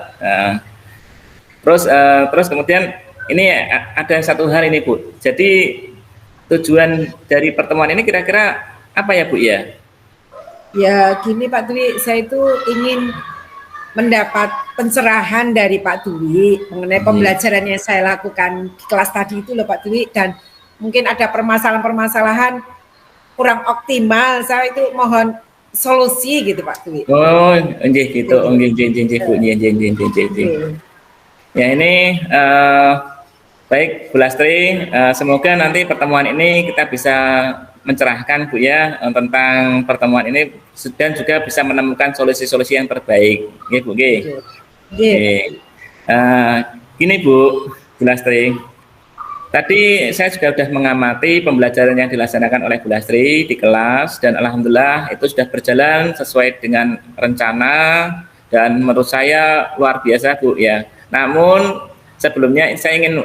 Terus kemudian ini ada satu hal ini Bu. Jadi tujuan dari pertemuan ini kira-kira apa ya Bu ya? Ya gini Pak Dwi, saya itu ingin mendapat pencerahan dari Pak Dwi mengenai pembelajaran yang saya lakukan di kelas tadi itu loh Pak Dwi, dan mungkin ada permasalahan-permasalahan kurang optimal, saya itu mohon solusi gitu Pak Dwi. Oh, nggih gitu. Nggih Bu. Nggih. Ya ini baik Bu Lastri, semoga nanti pertemuan ini kita bisa mencerahkan Bu ya tentang pertemuan ini dan juga bisa menemukan solusi-solusi yang terbaik. Nggih Bu nggih. Gini Bu Lastri. Tadi saya juga sudah mengamati pembelajaran yang dilaksanakan oleh Bu Lastri di kelas dan alhamdulillah itu sudah berjalan sesuai dengan rencana dan menurut saya luar biasa Bu ya. Namun sebelumnya saya ingin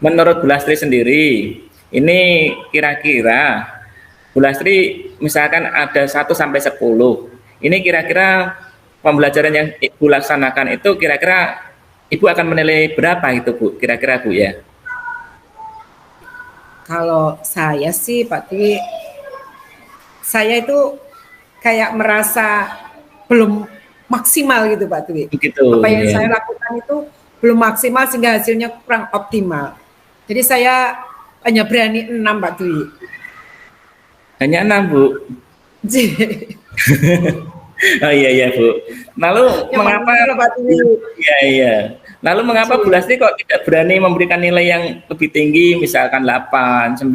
menurut Bu Lastri sendiri, ini kira-kira Bu Lastri misalkan ada 1 sampai 10. Ini kira-kira pembelajaran yang Ibu laksanakan itu kira-kira Ibu akan menilai berapa itu Bu? Kira-kira Bu ya? Kalau saya sih Pak Dwi, saya itu kayak merasa belum maksimal gitu Pak Dwi. Begitu, apa yang saya lakukan itu belum maksimal sehingga hasilnya kurang optimal. Jadi saya hanya berani 6 Pak Dwi. Hanya 6 Bu? Oh iya Bu. Lalu ya, mengapa Pak Dwi? Iya. Lalu mengapa Bu Lastri kok tidak berani memberikan nilai yang lebih tinggi, misalkan 8, 9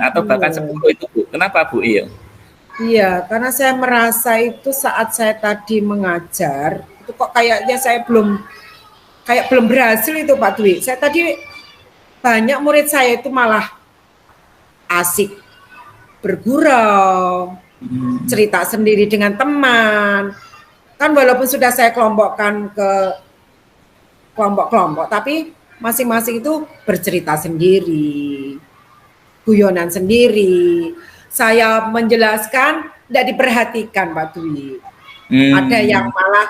atau bahkan 10 itu Bu? Kenapa Bu? Iya, karena saya merasa itu saat saya tadi mengajar, itu kok kayaknya saya belum berhasil itu Pak Dwi. Saya tadi banyak murid saya itu malah asik bergurau, cerita sendiri dengan teman. Kan walaupun sudah saya kelompokkan ke kelompok-kelompok, tapi masing-masing itu bercerita sendiri, guyonan sendiri. Saya menjelaskan tidak diperhatikan Pak Dwi. Ada yang malah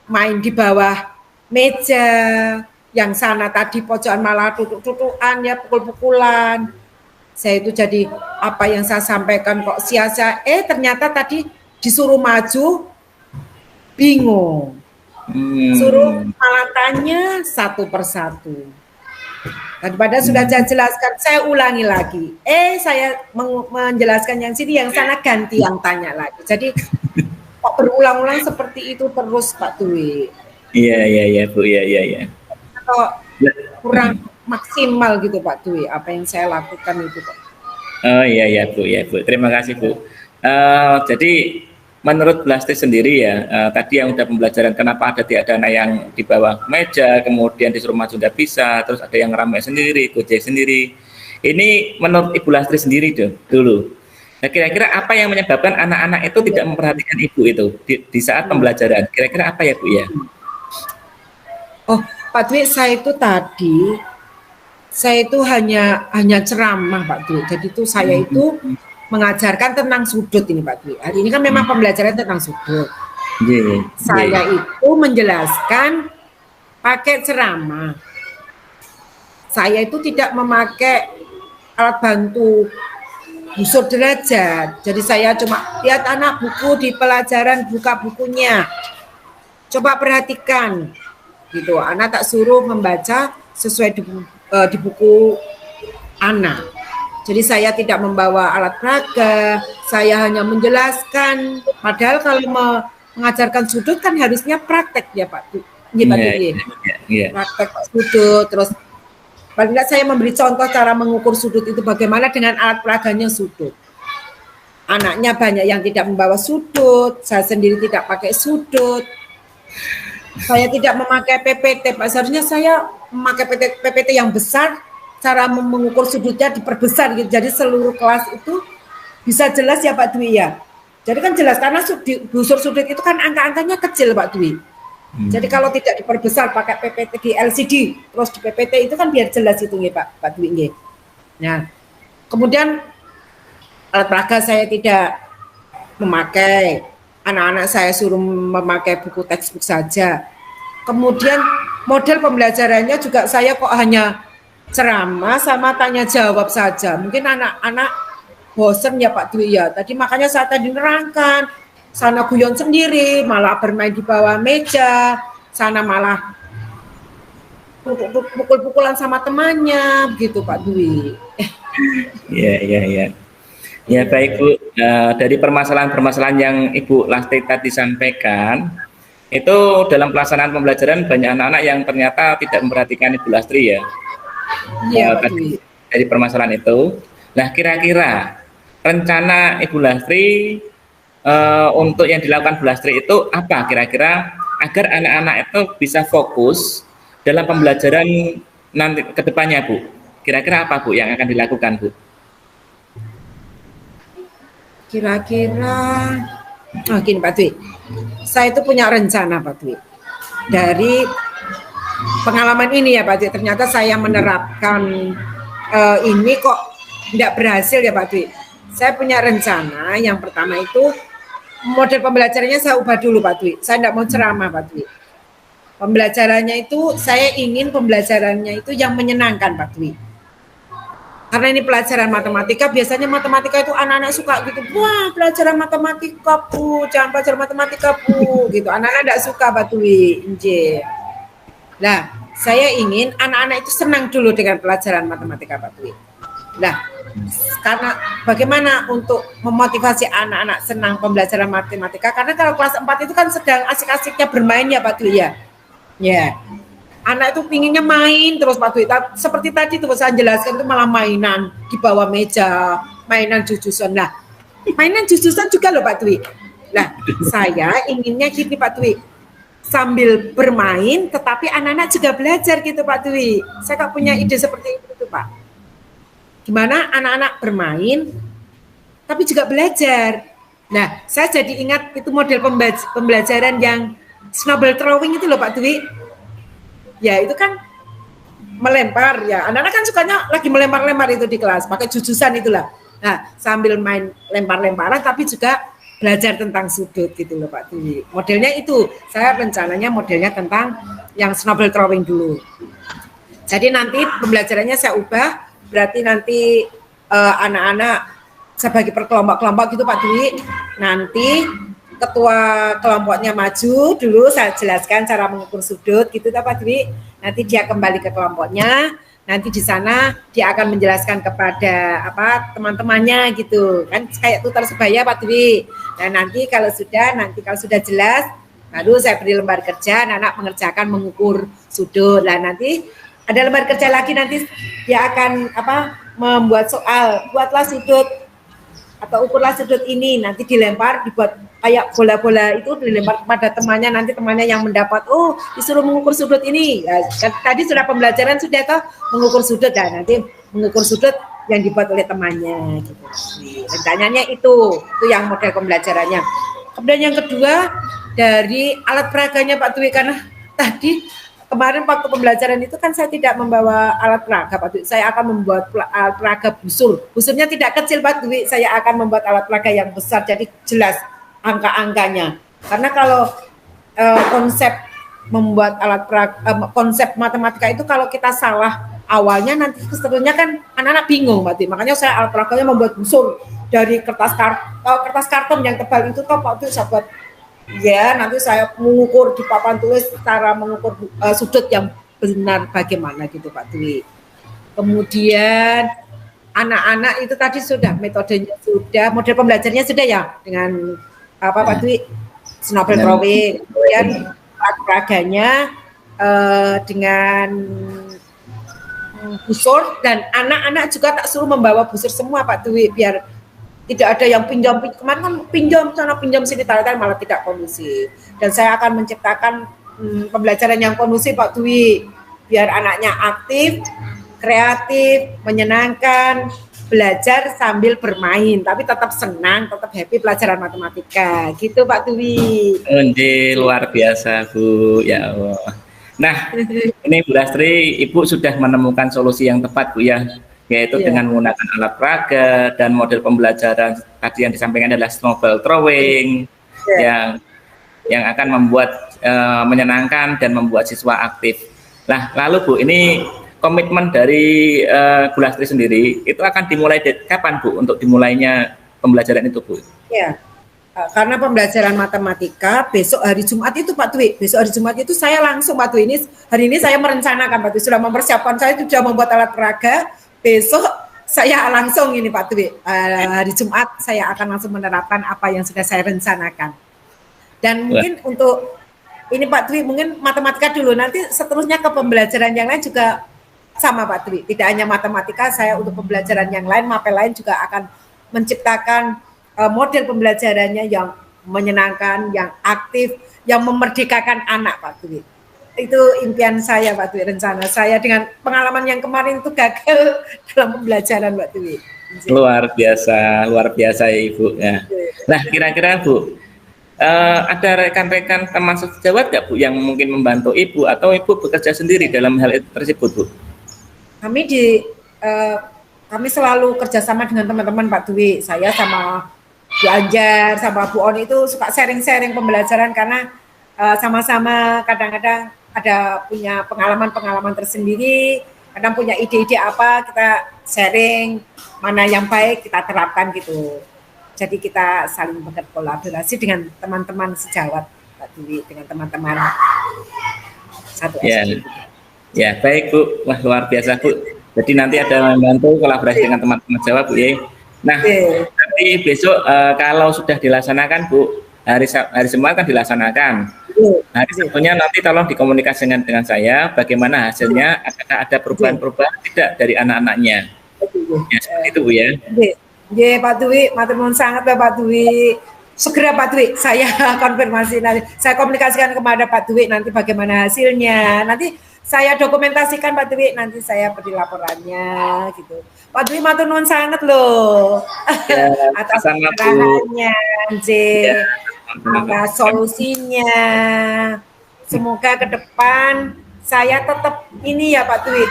main di bawah meja, yang sana tadi pojokan malah tutuk-tutukan ya, pukul-pukulan. Saya itu jadi apa yang saya sampaikan kok sia-sia, ternyata tadi disuruh maju bingung. Suruh malah tanya satu persatu. Daripada sudah saya jelaskan, saya ulangi lagi. Saya menjelaskan yang sini, yang sana ganti yang tanya lagi. Jadi kok berulang-ulang seperti itu terus Pak Dwi. Iya Bu, iya. Atau kurang maksimal gitu Pak Dwi, apa yang saya lakukan itu Pak. Oh iya Bu. Terima kasih Bu. Jadi menurut Bu Lastri sendiri ya, tadi yang udah pembelajaran kenapa tidak ada anak yang di bawah meja, kemudian disuruh maju tidak bisa, terus ada yang ramai sendiri, gojek sendiri. Ini menurut Ibu Lastri sendiri dulu. Nah, kira-kira apa yang menyebabkan anak-anak itu tidak memperhatikan Ibu itu di saat pembelajaran? Kira-kira apa ya Bu ya? Oh Pak Dwi, saya itu hanya ceramah Pak Dwi. Jadi itu saya itu mengajarkan tentang sudut ini Pak Dwi. Hari ini kan memang pembelajaran tentang sudut. Saya itu menjelaskan pakai ceramah. Saya itu tidak memakai alat bantu busur derajat. Jadi saya cuma lihat anak buku di pelajaran, buka bukunya. Coba perhatikan gitu. Anak tak suruh membaca sesuai di buku anak. Jadi saya tidak membawa alat peraga, saya hanya menjelaskan. Padahal kalau mengajarkan sudut kan harusnya praktek ya Pak. Praktek sudut, terus paling tidak saya memberi contoh cara mengukur sudut itu bagaimana dengan alat peraganya sudut. Anaknya banyak yang tidak membawa sudut, saya sendiri tidak pakai sudut. Saya tidak memakai PPT, Pak. Seharusnya saya memakai PPT yang besar, cara mengukur sudutnya diperbesar gitu. Jadi seluruh kelas itu bisa jelas ya Pak Dwi ya. Jadi kan jelas karena busur sudut itu kan angka-angkanya kecil Pak Dwi. Jadi kalau tidak diperbesar pakai PPT di LCD terus di PPT itu kan biar jelas itu nggih Pak Dwi nggih. Nah, kemudian alat peraga saya tidak memakai, anak-anak saya suruh memakai buku textbook saja. Kemudian model pembelajarannya juga saya kok hanya ceramah sama tanya jawab saja. Mungkin anak-anak bosen ya Pak Dwi ya. Tadi makanya saya tadi nerangkan, sana guyon sendiri, malah bermain di bawah meja, sana malah pukul-pukulan sama temannya, begitu Pak Dwi. Iya. Ya baik Bu, dari permasalahan-permasalahan yang Ibu Lasti tadi sampaikan, itu dalam pelaksanaan pembelajaran banyak anak-anak yang ternyata tidak memperhatikan Ibu Lasti ya. Iya Pak Dwi. Dari permasalahan itu, nah kira-kira rencana Ibu Lasti untuk yang dilakukan Bu Lasti itu apa kira-kira agar anak-anak itu bisa fokus dalam pembelajaran nanti ke depannya Bu? Kira-kira apa Bu yang akan dilakukan Bu? Kira-kira, gini Pak Dwi, saya itu punya rencana Pak Dwi. Dari pengalaman ini ya Pak Dwi, ternyata saya menerapkan ini kok tidak berhasil ya Pak Dwi. Saya punya rencana, yang pertama itu model pembelajarannya saya ubah dulu Pak Dwi. Saya tidak mau ceramah Pak Dwi. Pembelajarannya itu, saya ingin pembelajarannya itu yang menyenangkan Pak Dwi. Karena ini pelajaran matematika, biasanya matematika itu anak-anak suka gitu, wah pelajaran matematika Bu, jangan belajar matematika Bu, gitu. Anak-anak tidak suka Pak Dwi. Nah, saya ingin anak-anak itu senang dulu dengan pelajaran matematika Pak Dwi. Nah, karena bagaimana untuk memotivasi anak-anak senang pembelajaran matematika, karena kalau kelas 4 itu kan sedang asik-asiknya bermain ya Pak Dwi ya. Ya. Anak itu pinginnya main terus Pak Dwi. Seperti tadi tuh saya jelaskan itu malah mainan di bawah meja, mainan jujusan. Nah, mainan jujusan juga loh Pak Dwi. Nah, saya inginnya gitu Pak Dwi. Sambil bermain tetapi anak-anak juga belajar gitu Pak Dwi. Saya kok punya ide seperti itu Pak. Gimana anak-anak bermain tapi juga belajar. Nah, saya jadi ingat itu model pembelajaran yang snowball throwing itu loh Pak Dwi. Ya itu kan melempar ya, anak-anak kan sukanya lagi melempar-lempar itu di kelas, pakai jujusan itulah. Nah sambil main lempar-lemparan tapi juga belajar tentang sudut gitu loh Pak Dwi. Modelnya itu, saya rencananya modelnya tentang yang snowball throwing dulu. Jadi nanti pembelajarannya saya ubah, berarti nanti anak-anak saya bagi per kelompok-kelompok gitu Pak Dwi. Nanti ketua kelompoknya maju dulu, saya jelaskan cara mengukur sudut gitu Pak Dwi. Nanti dia kembali ke kelompoknya, nanti di sana dia akan menjelaskan kepada teman-temannya gitu kan, kayak tutor sebaya Pak Dwi. Dan nanti kalau sudah jelas, baru saya beri lembar kerja, anak mengerjakan mengukur sudut. Lah nanti ada lembar kerja lagi, nanti dia akan membuat soal, buatlah sudut atau ukurlah sudut ini, nanti dilempar, dibuat kayak bola-bola itu dilempar kepada temannya, nanti temannya yang mendapat, oh disuruh mengukur sudut ini. Ya, tadi sudah pembelajaran sudah toh mengukur sudut, dan nanti mengukur sudut yang dibuat oleh temannya gitu. Rencananya itu yang model pembelajarannya. Kemudian yang kedua dari alat peraganya Pak Dwi, karena tadi kemarin waktu pembelajaran itu kan saya tidak membawa alat peraga Pak Dwi. Saya akan membuat alat peraga busur. Busurnya tidak kecil Pak Dwi. Saya akan membuat alat peraga yang besar, jadi jelas angka-angkanya. Karena kalau konsep membuat alat peraga, konsep matematika itu kalau kita salah awalnya nanti seterusnya kan anak-anak bingung Pak Dwi. Makanya saya alat peraganya membuat busur dari kertas karton yang tebal itu toh Pak Dwi, saya buat ya nanti saya mengukur di papan tulis cara mengukur sudut yang benar bagaimana gitu Pak Dwi. Kemudian anak-anak itu tadi sudah metodenya sudah, model pembelajarannya sudah ya dengan apa Pak Dwi, snowball drawing, kemudian peraganya dengan busur, dan anak-anak juga tak suruh membawa busur semua Pak Dwi biar tidak ada yang pinjam kemarin kan pinjam sana pinjam sini taruh malah tidak kondusif, dan saya akan menciptakan pembelajaran yang kondusif Pak Dwi biar anaknya aktif, kreatif, menyenangkan, belajar sambil bermain, tapi tetap senang, tetap happy pelajaran matematika, gitu Pak Dwi. Luar biasa Bu, ya Allah. Nah, ini Bu Lastri, Ibu sudah menemukan solusi yang tepat Bu ya, yaitu dengan menggunakan alat peraga dan model pembelajaran tadi yang disampaikan adalah snowball drawing yang akan membuat menyenangkan dan membuat siswa aktif. Nah, lalu Bu, ini komitmen dari Bu Lastri sendiri itu akan dimulai kapan Bu untuk dimulainya pembelajaran itu Bu? Ya, karena pembelajaran matematika besok hari Jumat itu Pak Dwi, besok hari Jumat itu saya langsung Pak Dwi, hari ini saya merencanakan Pak Dwi, sudah mempersiapkan, saya sudah membuat alat peraga, besok saya langsung ini Pak Dwi, hari Jumat saya akan langsung menerapkan apa yang sudah saya rencanakan. Dan mungkin untuk ini Pak Dwi, mungkin matematika dulu, nanti seterusnya ke pembelajaran yang lain juga sama Pak Dwi, tidak hanya matematika, saya untuk pembelajaran yang lain, mapel lain juga akan menciptakan model pembelajarannya yang menyenangkan, yang aktif, yang memerdekakan anak Pak Dwi. Itu impian saya Pak Dwi, rencana saya dengan pengalaman yang kemarin itu gagal dalam pembelajaran Pak Dwi. Luar biasa Ibu ya. Nah, kira-kira Bu, ada rekan-rekan teman sejawat nggak Bu yang mungkin membantu Ibu atau Ibu bekerja sendiri dalam hal itu tersebut Bu? Kami selalu kerjasama dengan teman-teman Pak Dwi. Saya sama Bu Anjar, sama Bu On itu suka sharing-sharing pembelajaran karena sama-sama kadang-kadang ada punya pengalaman-pengalaman tersendiri, kadang punya ide-ide apa, kita sharing, mana yang baik kita terapkan gitu. Jadi kita saling berkolaborasi dengan teman-teman sejawat Pak Dwi, dengan teman-teman satu SD. Ya, baik Bu. Wah, luar biasa Bu. Jadi nanti ada membantu kolaborasi dengan teman-teman Jawa Bu ya. Nah, nanti besok kalau sudah dilaksanakan Bu, hari Jumat kan dilaksanakan. Hari Sabtunya nanti tolong dikomunikasikan dengan saya bagaimana hasilnya, apakah ada perubahan-perubahan tidak dari anak-anaknya. Ya, seperti itu Bu ya. Ya Pak Dwi, matur nuwun sangat Pak Dwi. Segera Pak Dwi, saya konfirmasi nanti, saya komunikasikan kepada Pak Dwi nanti bagaimana hasilnya. Nanti saya dokumentasikan Pak Dwi, nanti saya beri laporannya gitu. Pak Dwi matur nuwun sangat loh. Ya, atas arahannya, atas solusinya. Semoga ke depan saya tetap ini ya Pak Dwi,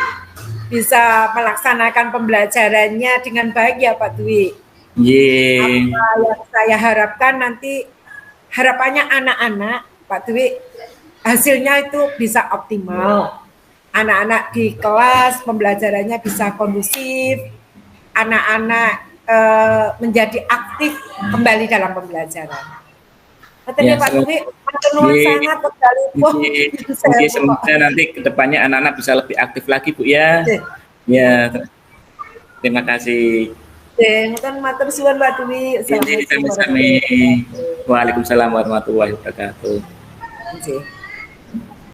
bisa melaksanakan pembelajarannya dengan baik ya Pak Dwi. Apa yang saya harapkan nanti, harapannya anak-anak Pak Dwi hasilnya itu bisa optimal, anak-anak di kelas pembelajarannya bisa kondusif, anak-anak menjadi aktif kembali dalam pembelajaran. Ya, Pak Dwi, sangat semoga nanti kedepannya anak-anak bisa lebih aktif lagi Bu ya. Ya, terima kasih. Matur suwun Pak Dwi. Waalaikumsalam warahmatullahi wabarakatuh.